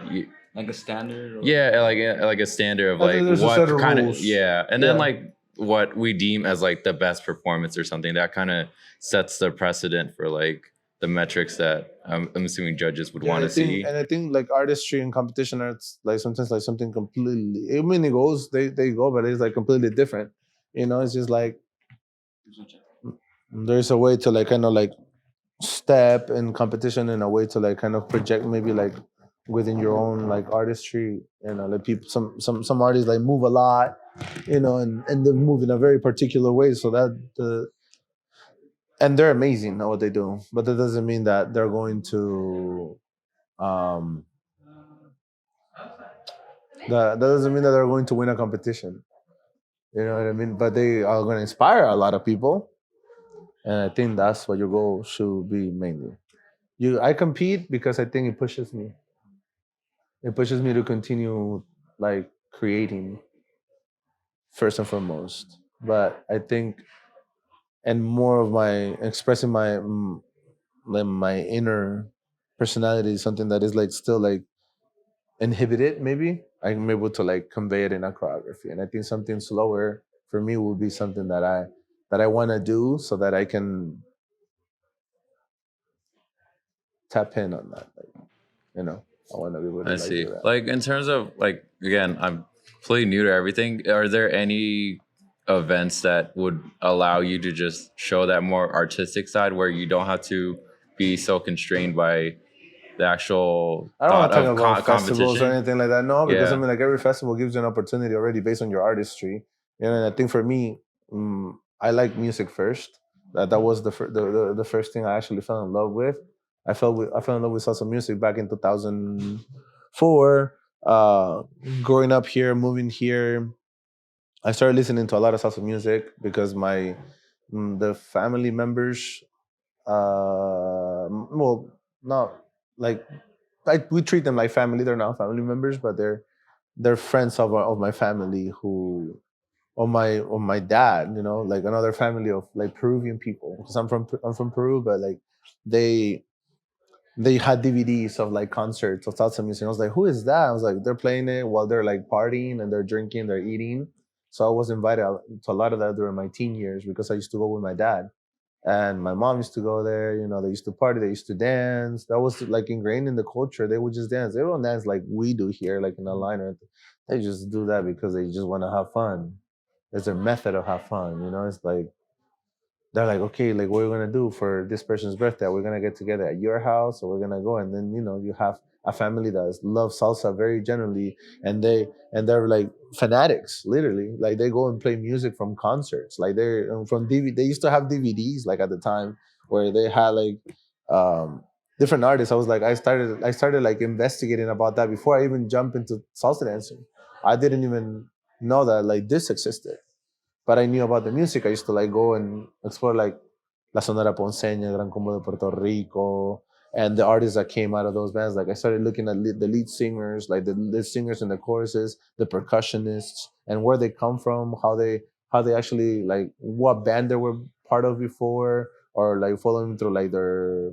Like a standard? Or... yeah, like a standard of I think like there's a set what of kind of, rules. yeah, and then like what we deem as like the best performance or something that kind of sets the precedent for like the metrics that I'm assuming judges would want to see. And I think like artistry and competition arts, like sometimes like something completely. I mean, it goes, they go, but it's like completely different. It's just like there's a way to like kind of like step in competition in a way to like kind of project maybe like within your own like artistry. Like people, some artists like move a lot, and they move in a very particular way, so that and they're amazing at what they do, but that doesn't mean that they're going to um that doesn't mean that they're going to win a competition. You know what I mean? But they are going to inspire a lot of people, and I think that's what your goal should be mainly. I compete because I think it pushes me. It pushes me to continue like creating first and foremost. But I think, and more of my expressing like my inner personality is something that is like still like inhibited. Maybe I'm able to like convey it in a choreography, and I think something slower for me would be something that I want to do so that I can tap in on that. Like, I want to be able to I like see. do that. Like in terms of like, again, I'm completely new to everything. Are there any events that would allow you to just show that more artistic side where you don't have to be so constrained by the actual I don't thought want to talk of about festivals or competition? anything like that. No, because I Yeah. mean, like every festival gives you an opportunity already based on your artistry. And I think for me, I like music first. That was the first thing I actually fell in love with. I fell in love with salsa music back in 2004. Growing up here, moving here, I started listening to a lot of salsa music because the family members, well, not like we treat them like family. They're not family members, but they're friends of my family who of my dad. Like another family of like Peruvian people. Because I'm from Peru, but like they they had DVDs of like concerts of salsa music. I was like, who is that? I was like, they're playing it while they're like partying and they're drinking, they're eating. So I was invited to a lot of that during my teen years because I used to go with my dad. And my mom used to go there. They used to party. They used to dance. That was like ingrained in the culture. They would just dance. They don't dance like we do here, like in a line or anything. They just do that because they just want to have fun. It's their method of have fun. It's like they're like, okay, like what are we gonna do for this person's birthday? We're gonna get together at your house, or we're gonna go, and then you have a family that loves salsa very generally, and they're like fanatics, literally. Like they go and play music from concerts, like they're from DVD. They used to have DVDs like at the time where they had like um, different artists. I started like investigating about that before I even jumped into salsa dancing. I didn't even know that like this existed. But I knew about the music. I used to like go and explore like La Sonora Ponceña, Gran Combo de Puerto Rico, and the artists that came out of those bands. Like I started looking at the lead singers, like the lead singers and the choruses, the percussionists, and where they come from, how they actually like what band they were part of before, or like following through like their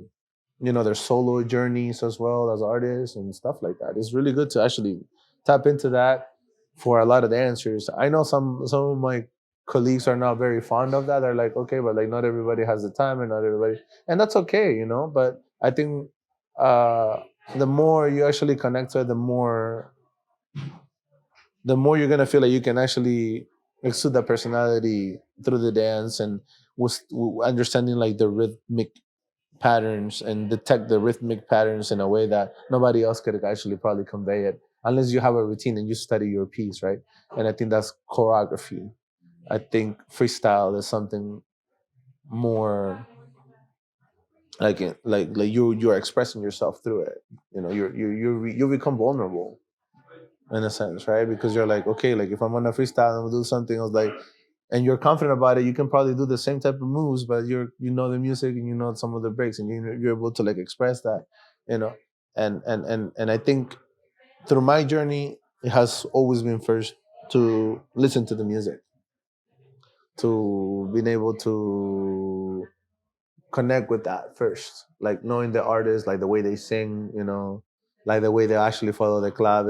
their solo journeys as well as artists and stuff like that. It's really good to actually tap into that for a lot of dancers. I know some of my colleagues are not very fond of that. They're like, okay, but like not everybody has the time and not everybody, and that's okay, But I think uh, the more you actually connect to it, the more you're gonna feel like you can actually exude that personality through the dance and understanding like the rhythmic patterns and detect the rhythmic patterns in a way that nobody else could actually probably convey it unless you have a routine and you study your piece, right? And I think that's choreography. I think freestyle is something more like you're expressing yourself through it. You become vulnerable in a sense, right? Because you're like, okay, like if I'm on a freestyle and do something else, like, and you're confident about it, you can probably do the same type of moves, but you know the music and you know some of the breaks, and you're able to like express that, you know. And I think through my journey, it has always been first to listen to the music, to being able to connect with that first, like knowing the artist, like the way they sing, like the way they actually follow the clave.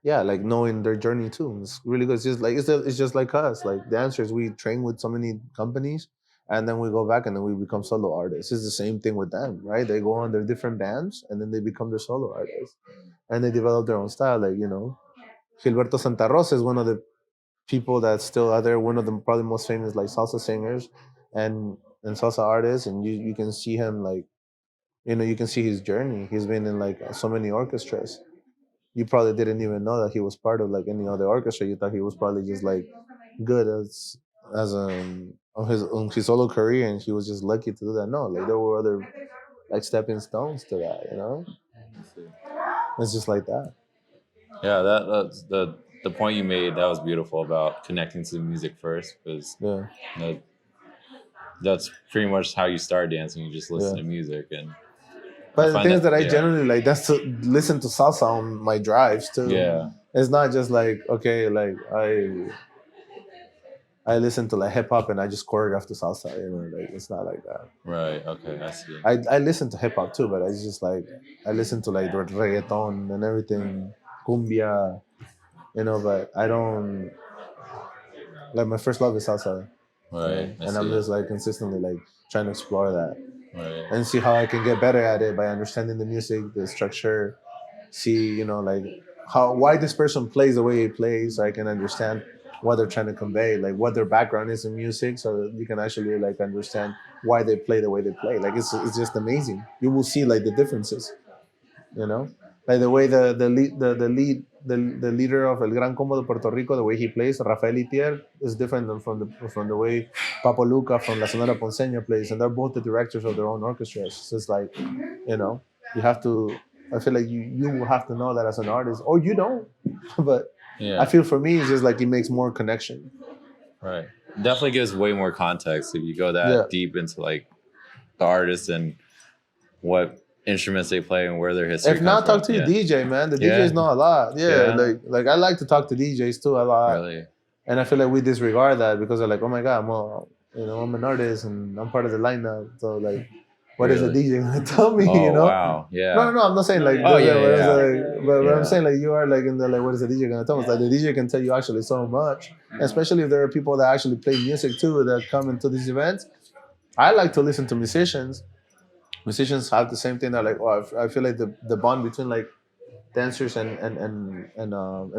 Yeah, like knowing their journey too. It's really good. It's just like it's just like us. Like dancers, we train with so many companies, and then we go back and then we become solo artists. It's the same thing with them, right? They go on their different bands and then they become their solo artists, and they develop their own style. Like Gilberto Santa Rosa is one of the people that's still out there. One of the probably most famous like salsa singers, and salsa artists, and you can see him like you can see his journey. He's been in like so many orchestras. You probably didn't even know that he was part of like any other orchestra. You thought he was probably just like good as on his solo career, and he was just lucky to do that. No, like there were other like stepping stones to that. It's just like that. Yeah, that's the point you made. That was beautiful about connecting to the music first, because Yeah, that, that's pretty much how you start dancing. You just listen yeah. to music, and I But the find thing is that, that I yeah, generally like that's to listen to salsa on my drives too. yeah, It's not just like okay, like I listen to like hip hop and I just choreograph to salsa. Like it's not like that. right, okay, I see, I listen to hip hop too, but it's just like I listen to like reggaeton and everything, cumbia, but I don't like my first love is salsa, right, I and I'm see, just like consistently like trying to explore that right, and see how I can get better at it by understanding the music, the structure, see like how why this person plays the way he plays, so I can understand what they're trying to convey, like what their background is in music, so that you can actually like understand why they play the way they play. Like it's just amazing. You will see like the differences, you know, like the way the leader of El Gran Combo de Puerto Rico, the way he plays, Rafael Itier, is different than from the way Papo Luca from La Sonora Ponceña plays, and they're both the directors of their own orchestras. So it's like, you know, you have to. I feel like you will have to know that as an artist, or you don't. But I yeah, feel for me, it's just like it makes more connection. right. Definitely gives way more context if you go Yeah. that deep into like the artist and what instruments they play and where their history If comes not, talk from. to your Yeah, DJ, man. The DJs yeah, know a lot. Yeah, yeah, like I like to talk to DJs too a lot. really, And I feel like we disregard that because they're like, oh my god, I'm an artist and I'm part of the lineup. So like, what is the really. DJ gonna tell me? Oh wow, No, no, yeah. no. I'm not saying like Oh this, yeah, but, yeah, but I'm yeah. saying like you are like in the like, what is the DJ gonna tell us? Like the DJ can tell you actually so much, especially if there are people that actually play music too that come into these events. I like to listen to musicians. Musicians have the same thing. They're like, oh, I feel like the bond between like dancers and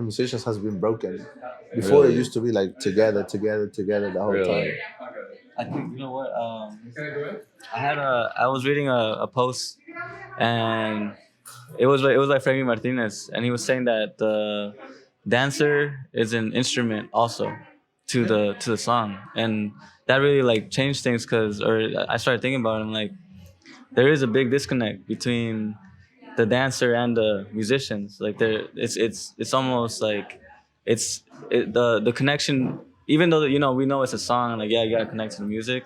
musicians has been broken. Before it Really, used to be like together the whole time. really. I think you know what. I was reading a post, and it was like Freddy Martinez, and he was saying that the dancer is an instrument also to the song, and that really like changed things or I started thinking about it. And like there is a big disconnect between the dancer and the musicians. Like it's almost like the connection. Even though we know it's a song, like yeah, you gotta connect to the music,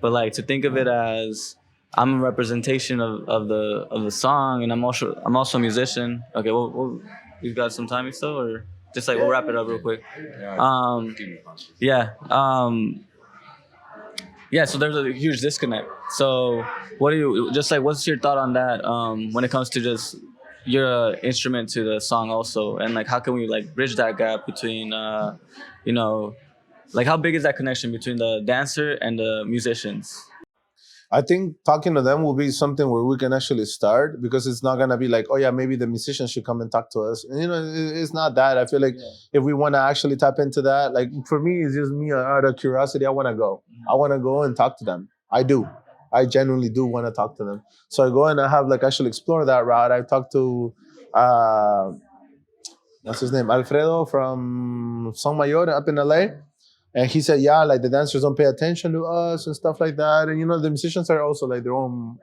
but like to think of it as I'm a representation of the song, and I'm also a musician. Okay, well we've got some time still, or just like we'll wrap it up real quick. Yeah. Yeah, so there's a huge disconnect. So, what's your thought on that when it comes to just your instrument to the song also, and like how can we like bridge that gap between, you know, like how big is that connection between the dancer and the musicians? I think talking to them will be something where we can actually start, because it's not gonna be like, oh yeah, maybe the musicians should come and talk to us. And, it's not that. I feel like if we want to actually tap into that, like for me, it's just me out of curiosity. I want to go. I want to go and talk to them. I do. I genuinely do want to talk to them. So I go and I have like actually explore that route. I talked to what's his name, Alfredo from Son Mayor up in LA. And he said, yeah, like the dancers don't pay attention to us and stuff like that. And the musicians are also like their own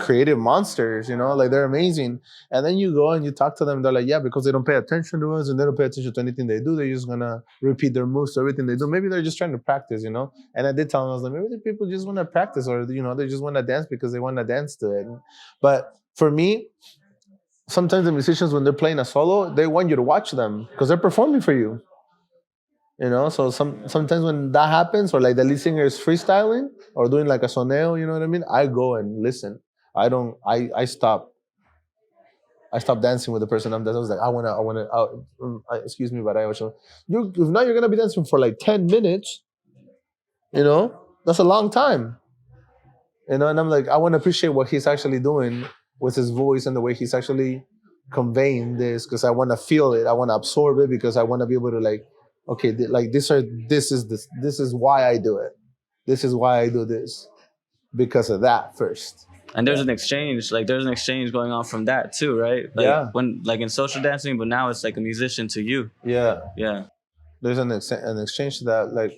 creative monsters, like they're amazing. And then you go and you talk to them, they're like, yeah, because they don't pay attention to us and they don't pay attention to anything they do, they're just gonna repeat their moves to everything they do. Maybe they're just trying to practice, And I did tell them, I was like, maybe the people just want to practice, or they just want to dance because they want to dance to it. But for me, sometimes the musicians, when they're playing a solo, they want you to watch them because they're performing for you. So sometimes when that happens, or like the lead singer is freestyling or doing like a soneo, you know what I mean? I go and listen. I stop dancing with the person I'm dancing. I was like, excuse me, but I also, if now you're gonna be dancing for like 10 minutes, that's a long time. And I'm like, I want to appreciate what he's actually doing with his voice and the way he's actually conveying this, because I want to feel it. I want to absorb it, because I want to be able to like, okay, like this is why I do it. This is why I do this, because of that first. And there's an exchange, going on from that too, right? Like when like in social dancing, but now it's like a musician to you. Yeah. Yeah. There's an exchange to that, like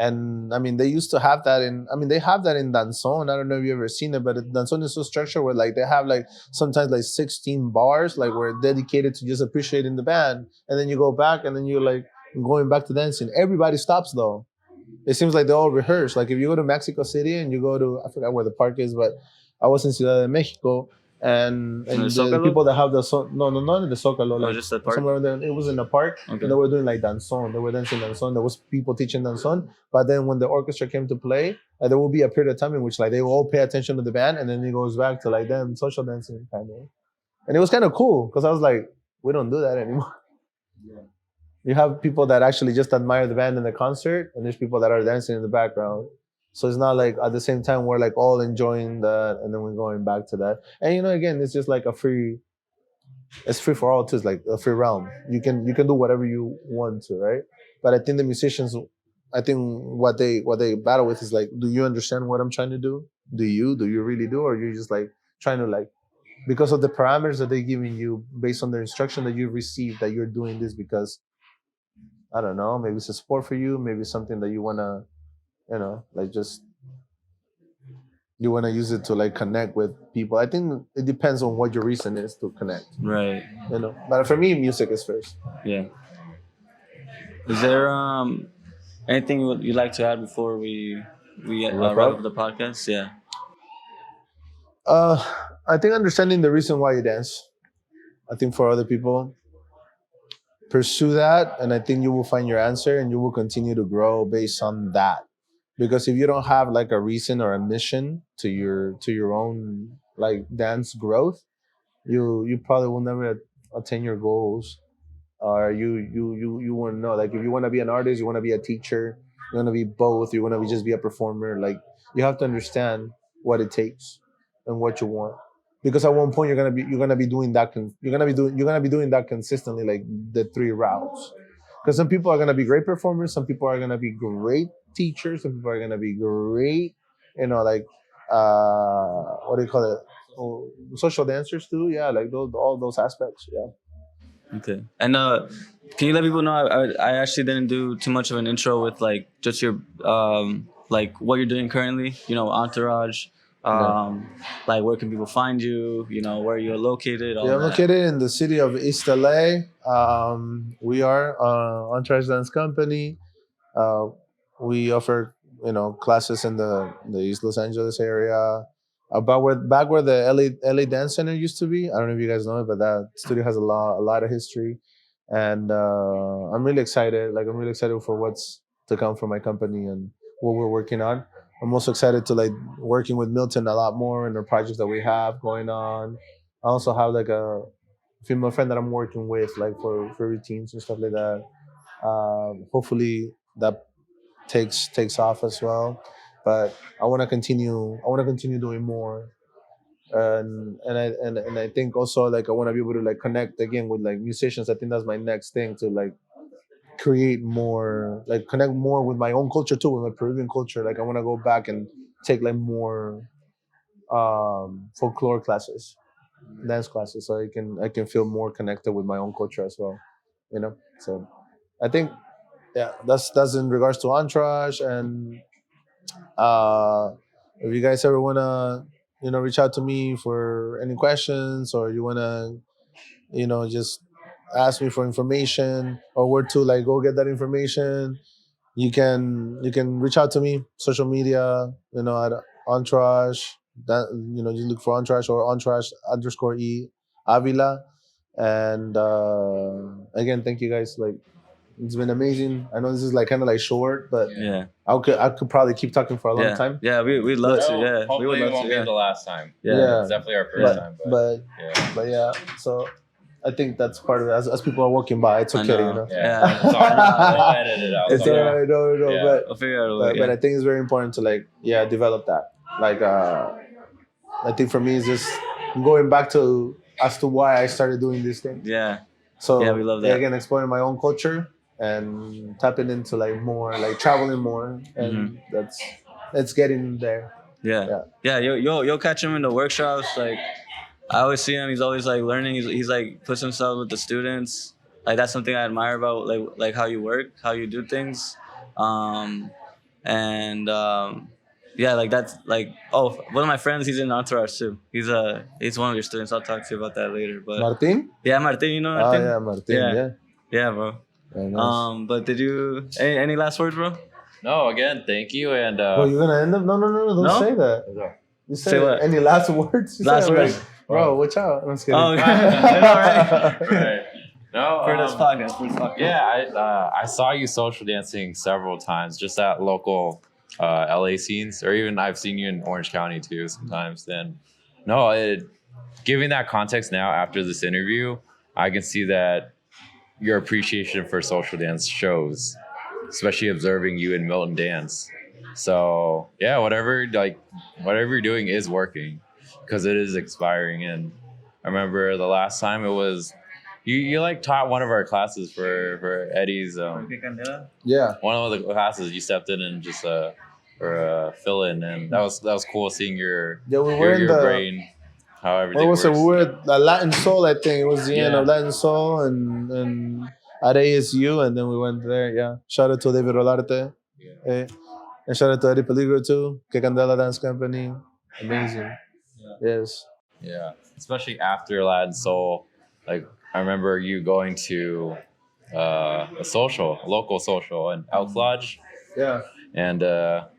and I mean, they used to have that they have that in Danzón. I don't know if you've ever seen it, but Danzón is so structured where like they have like sometimes like 16 bars, like where dedicated to just appreciating the band. And then you go back and then you're like going back to dancing. Everybody stops though. It seems like they all rehearse. Like if you go to Mexico City and you go to, I forgot where the park is, but I was in Ciudad de Mexico, and the people that have no, not in the Zócalo, like just the park? somewhere there. It was in the park, Okay. And they were doing like danzón. They were dancing danzón. There was people teaching danzón, but then when the orchestra came to play, there will be a period of time in which like they will all pay attention to the band, and then it goes back to like them social dancing kind of. And it was kind of cool because I was like, we don't do that anymore. Yeah. You have people that actually just admire the band in the concert, and there's people that are dancing in the background. So it's not like at the same time we're like all enjoying that and then we're going back to that. And again, it's just like it's free for all too. It's like a free realm. You can do whatever you want to, right? But I think the musicians, I think what they battle with is like, do you understand what I'm trying to do? Do you really do? Or you're just like trying to like, because of the parameters that they're giving you based on the instruction that you received, that you're doing this because, I don't know, maybe it's a sport for you, maybe it's something that you want to, like just, you want to use it to like connect with people. I think it depends on what your reason is to connect. Right. But for me, music is first. Yeah. Is there anything you'd like to add before we wrap up the podcast? Yeah. I think understanding the reason why you dance. I think for other people, pursue that, and I think you will find your answer, and you will continue to grow based on that. Because if you don't have like a reason or a mission to your own like dance growth, you probably will never attain your goals, or you won't know. Like if you want to be an artist, you want to be a teacher, you want to be both, you want to just be a performer. Like you have to understand what it takes and what you want. Because at one point you're gonna be doing that. You're gonna be doing that consistently, like the three routes. Because some people are gonna be great performers, some people are gonna be great teachers, some people are gonna be great, like what do you call it? Oh, social dancers too. Yeah, like all those aspects. Yeah. Okay. And can you let people know? I actually didn't do too much of an intro with like just your like what you're doing currently. Entourage. Like where can people find you? You know, where you're located, all Yeah, I'm that. located in the city of East LA. We are Entourage Dance Company. Uh, we offer classes in the East Los Angeles area. About where back where the LA Dance Center used to be. I don't know if you guys know it, but that studio has a lot of history, and I'm really excited. Like I'm really excited for what's to come from my company and what we're working on. I'm also excited to like working with Milton a lot more in the projects that we have going on. I also have like a female friend that I'm working with, like for routines and stuff like that. Hopefully that takes off as well. But I want to continue. I want to continue doing more, and I think also like I want to be able to like connect again with like musicians. I think that's my next thing to like create more, like connect more with my own culture too, with my Peruvian culture. Like I want to go back and take like more folklore classes, dance classes, so I can feel more connected with my own culture as well. So I think yeah, that's in regards to Entourage. And uh if you guys ever wanna reach out to me for any questions, or you wanna just ask me for information or where to like go get that information, you can reach out to me social media, at Entourage. That you look for Entourage or Entourage_E Avila. And again, thank you guys. Like it's been amazing. I know this is like kind of like short, but Yeah. I could probably keep talking for a long time. Yeah, we'd love to. Yeah, Hopefully we would it love won't to. be Yeah. the last time. Yeah. It's definitely our first time. But yeah. So I think that's part of it. As people are walking by, it's I okay, know. Yeah. It's all right. We'll edit it out. It's Okay. alright, no, Yeah. but I'll figure out a way. but I think it's very important to like develop that. Like I think for me it's just going back to as to why I started doing these things. Yeah. So Yeah, we love that. again, exploring my own culture and tapping into like more, like traveling more, and that's getting there. Yeah. You'll catch him in the workshops. Like I always see him. He's always like learning. He's like puts himself with the students. Like that's something I admire about like how you work, how you do things. And yeah, like that's like one of my friends. He's in Entourage too. He's one of your students. I'll talk to you about that later. But Martin? yeah, Martin. You know Oh Martin? yeah, Martin. Yeah. bro. Very nice. But did you any last words, bro? No, again, thank you. And Bro, you're gonna end up? No, don't No? say that. You Say say what? any last words? You Last said, words? like, bro, watch out. I'm just kidding. Oh, okay. All right. right. No, For this podcast. yeah, I saw you social dancing several times, just at local LA scenes, or even I've seen you in Orange County too sometimes. And no, giving that context now after this interview, I can see that your appreciation for social dance shows, especially observing you in Milton dance. So yeah, whatever you're doing is working, because it is inspiring. And I remember the last time it was you like taught one of our classes for Eddie's Yeah. one of the classes. You stepped in and just for a fill in, and that was cool seeing your Yeah, we were in your the. brain, how everything What was it? works. We were at Latin Soul, I think. It was the end Yeah. of Latin Soul and at ASU, and then we went there. Yeah. Shout out to David Rolarte. Eh, and shout out to Eddie Peligro too. Que Candela Dance Company. Amazing. Yes. Yeah, especially after Latin Soul. Like I remember you going to a local social in Elk Lodge, Yeah. and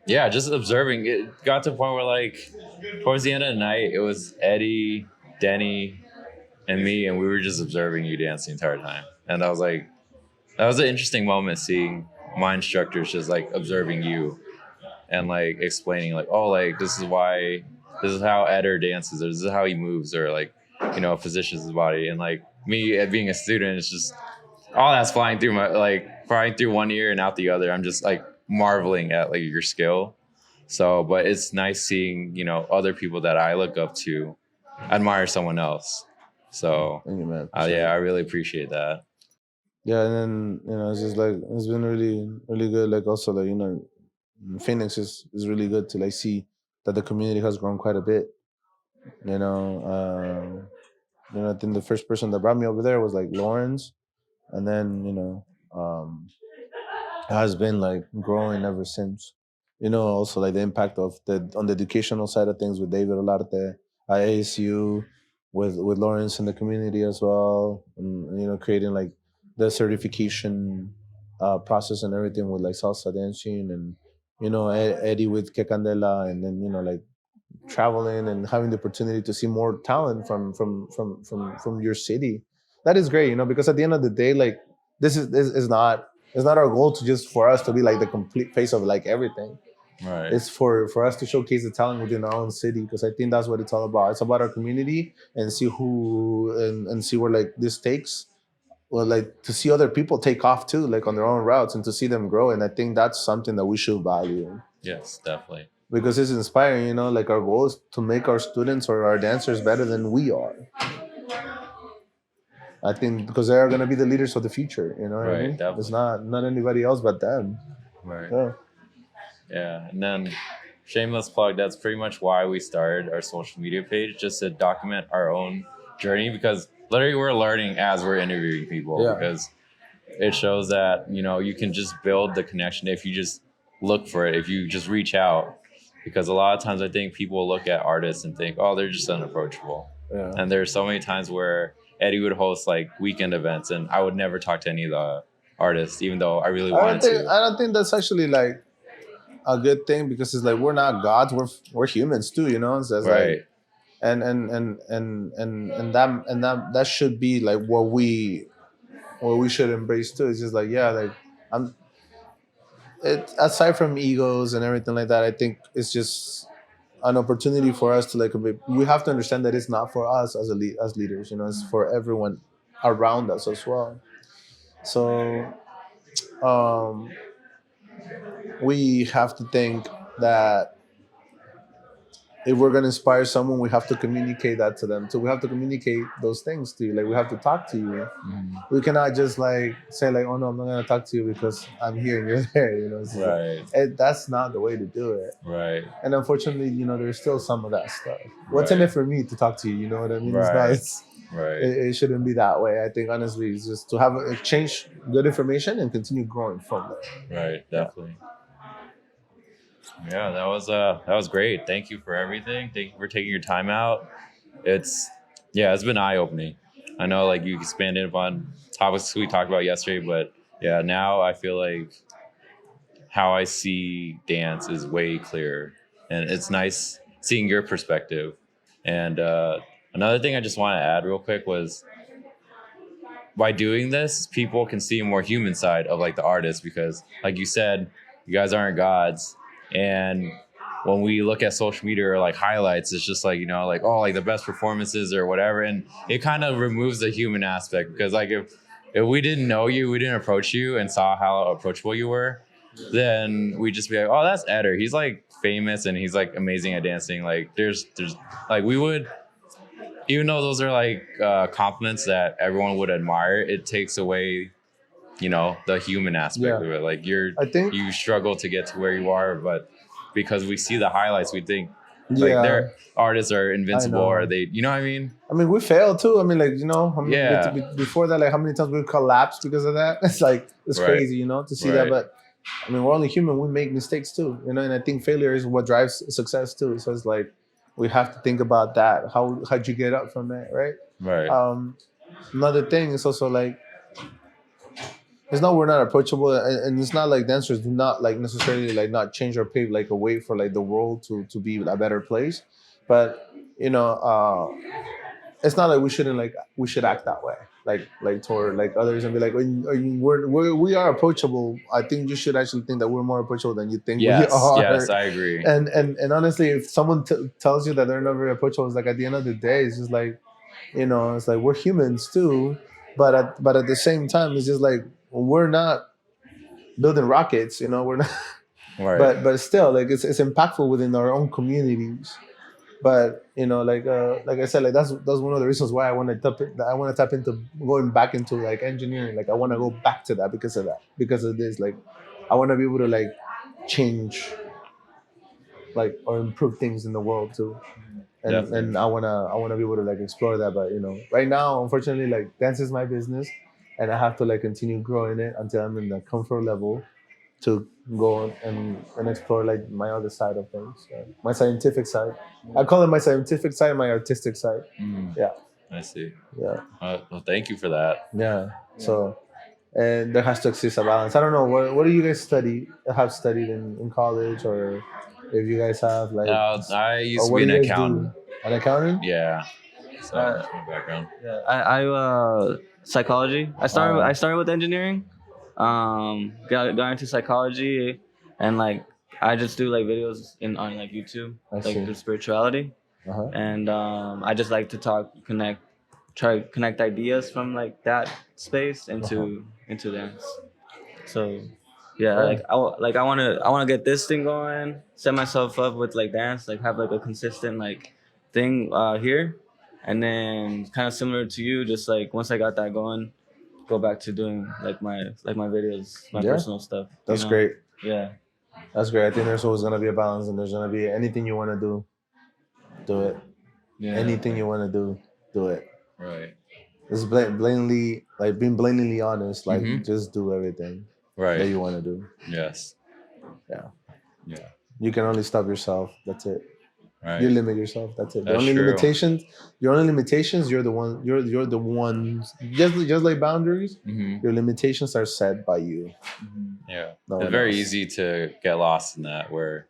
yeah, just observing. It got to a point where like towards the end of the night, it was Eddie, Denny, and me, and we were just observing you dance the entire time. And that was an interesting moment, seeing my instructors just like observing you and like explaining like, oh, like this is how Eder dances, or this is how he moves, or like, positions his body. And like me being a student, it's just all that's flying through one ear and out the other. I'm just like marveling at like your skill. So, but it's nice seeing, other people that I look up to admire someone else. So Thank you, man. yeah, I really appreciate that. Yeah, and then it's just like it's been really, really good. Like also like Phoenix is really good to like see that the community has grown quite a bit. I think the first person that brought me over there was like Lawrence, and then it has been like growing ever since. Also like the impact of the on the educational side of things with David Olarte at ASU, with Lawrence in the community as well, and creating like the certification process and everything with like salsa dancing, and Eddie with Que Candela, and then like traveling and having the opportunity to see more talent from your city. That is great, because at the end of the day, like this is not, it's not our goal to just for us to be like the complete face of like everything. Right. It's for us to showcase the talent within our own city, because I think that's what it's all about. It's about our community, and see who and see where like this takes. Well, like to see other people take off too, like on their own routes, and to see them grow. And I think that's something that we should value, Yes, definitely. because it's inspiring. Like our goal is to make our students or our dancers better than we are. I think because they are going to be the leaders of the future. You know what I Right, mean? definitely. It's not anybody else but them. Right. Yeah. Yeah, and then shameless plug. That's pretty much why we started our social media page, just to document our own journey. Because literally, we're learning as we're interviewing people. Yeah. Because it shows that you can just build the connection if you just look for it, if you just reach out. Because a lot of times I think people look at artists and think, oh, they're just unapproachable. Yeah. And there's so many times where Eddie would host like weekend events, and I would never talk to any of the artists, even though I really wanted to. I don't think that's actually like a good thing, because it's like we're not gods, we're humans too, So it's Right. like, and that should be like what we should embrace too. It's just like, yeah, like I'm it aside from egos and everything like that, I think it's just an opportunity for us to like we have to understand that it's not for us as as leaders, it's for everyone around us as well. So we have to think that if we're going to inspire someone, we have to communicate that to them. So we have to communicate those things to you. Like we have to talk to you. We cannot just like say like, oh no, I'm not going to talk to you because I'm here and you're there. It's just Right. that's not the way to do it. Right. And unfortunately, there's still some of that stuff. What's in it for me to talk to you? You know what I mean? Right. It's not. Right. It shouldn't be that way. I think honestly, it's just to have exchange good information and continue growing from there. Right. Definitely. Yeah, that was great. Thank you for everything. Thank you for taking your time out. It's been eye opening. I know like you expanded upon topics we talked about yesterday, but yeah, now I feel like how I see dance is way clearer, and it's nice seeing your perspective. And another thing I just want to add real quick was, by doing this, people can see a more human side of like the artist, because like you said, you guys aren't gods. And when we look at social media or like highlights, it's just like, like, oh, like the best performances or whatever. And it kind of removes the human aspect, because like if we didn't know you, we didn't approach you and saw how approachable you were, then we'd just be like, oh, that's Eder. He's like famous and he's like amazing at dancing. Like there's like, we would, even though those are like compliments that everyone would admire, it takes away, the human aspect of it. Like you struggle to get to where you are, but because we see the highlights, we think like their artists are invincible, or they, you know what I mean? I mean, we fail too. I mean, like, before that, like how many times we collapsed because of that? It's like, it's crazy, to see that. But I mean, we're only human. We make mistakes too, and I think failure is what drives success too. So it's like, we have to think about that. How'd you get up from that, right? Right. Another thing is also like, it's not we're not approachable, and it's not like dancers do not like necessarily like not change or pave like a way for like the world to be a better place, but it's not like we should act that way like toward like others and be like, we are approachable. I think you should actually think that we're more approachable than you think we are. Yes, I agree. And honestly, if someone tells you that they're not very approachable, it's like at the end of the day, it's just like, it's like we're humans too, but at the same time, it's just like we're not building rockets, we're not. Right. But still, like it's impactful within our own communities. But like I said, like that's one of the reasons why I want to tap into going back into like engineering. Like I want to go back to that because of this. Like I want to be able to like change, like, or improve things in the world too. And I wanna be able to like explore that. But right now, unfortunately, like dance is my business, and I have to like continue growing it until I'm in the comfort level to go and explore like my other side of things, my scientific side. I call it my scientific side, my artistic side. Yeah, I see. yeah, Well, thank you for that. yeah. So, and there has to exist a balance. I don't know what do you guys have studied in college, or if you guys have like, I used or to what be do an you guys accountant. do? An accountant? Yeah. So Uh, that's my background. Yeah, psychology. I started with engineering. Got into psychology, and like I just do like videos on like YouTube, I like see. through spirituality, Uh-huh. and I just like to try to connect ideas from like that space into dance. So yeah, Yeah. I wanna get this thing going, set myself up with like dance, like have like a consistent like thing here, and then kind of similar to you, just like once I got that going, go back to doing like my videos, my Yeah. personal stuff. That's great. Yeah. That's great. I think there's always gonna be a balance, and there's gonna be anything you want to do it. Yeah. Anything you want to do it. Right. It's blatantly like being blatantly honest. Like just do everything that Right. you want to do. Yes. Yeah. Yeah. You can only stop yourself. That's it. Right. You limit yourself. That's it. That's true. Your only limitations. You're the one. You're the ones. Just like boundaries. Your limitations are set by you. Yeah. No It's one very else. easy to get lost in that, where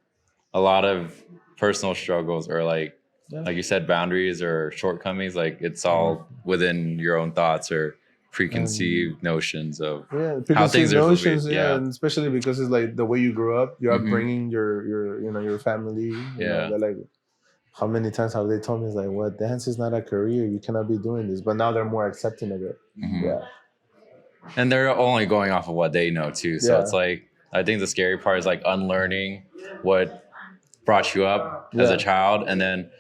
a lot of personal struggles or like you said, boundaries or shortcomings, like it's all within your own thoughts or preconceived notions of Yeah, how things preconceived are supposed to notions. be. Yeah, and especially because it's like the way you grew up, your Mhm. upbringing, your family. You Yeah. know, they're like, how many times have they told me it's like, well, dance is not a career. You cannot be doing this. But now they're more accepting of it. Mhm. Yeah. And they're only going off of what they know too. So Yeah. it's like, I think the scary part is like unlearning what brought you up as Yeah. a child, and then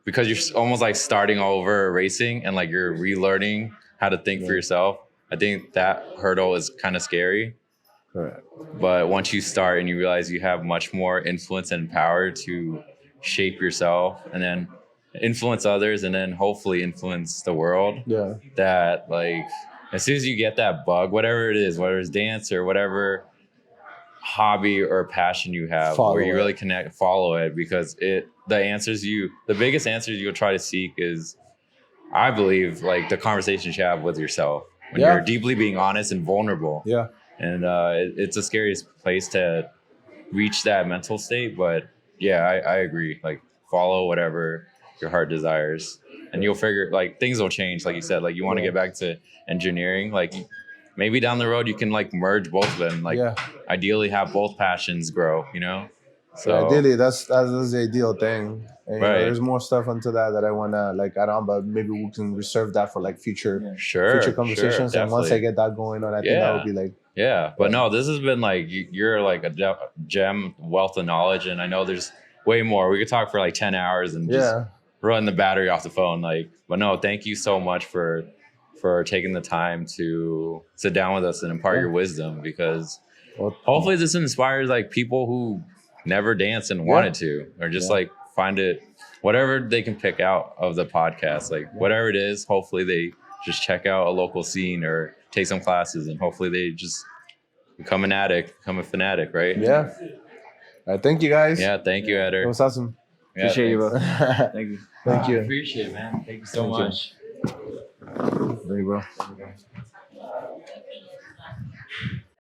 because you're almost like starting over racing and like you're relearning how to think for Yeah. yourself. I think that hurdle is kind of scary. Correct. But once you start and you realize you have much more influence and power to shape yourself and then influence others and then hopefully influence the world, Yeah. that like as soon as you get that bug, whatever it is, whether it's dance or whatever hobby or passion you have, Follow where you it. really follow it, because the biggest answers you'll try to seek is, I believe, like the conversations you have with yourself when Yeah. you're deeply being honest and vulnerable. Yeah. And it's the scariest place to reach that mental state. But yeah, I agree. Like follow whatever your heart desires, and you'll figure like things will change. Like you said, like you want to get back to engineering, like maybe down the road you can like merge both of them. Like ideally have both passions grow, you know? So Yeah, ideally, that's the ideal thing. And, you know, Right. there's more stuff onto that I wanna like add on, but maybe we can reserve that for like future sure conversations. And once I get that going on, I think that would be like yeah, but no, this has been like you're like a gem wealth of knowledge, and I know there's way more. We could talk for like 10 hours and just run the battery off the phone. Like, but no, thank you so much for taking the time to sit down with us and impart your wisdom, because hopefully this inspires like people who never danced and wanted to, or just like find it, whatever they can pick out of the podcast, like whatever it is, hopefully they just check out a local scene or take some classes, and hopefully they just become an addict, become a fanatic, right? Yeah. All right, thank you guys. Yeah, thank you, Eder. It was awesome. Yeah, Appreciate you, bro. Thank Thank you. you. Appreciate it, man. Thank you so Thank you. much. Thank you, bro.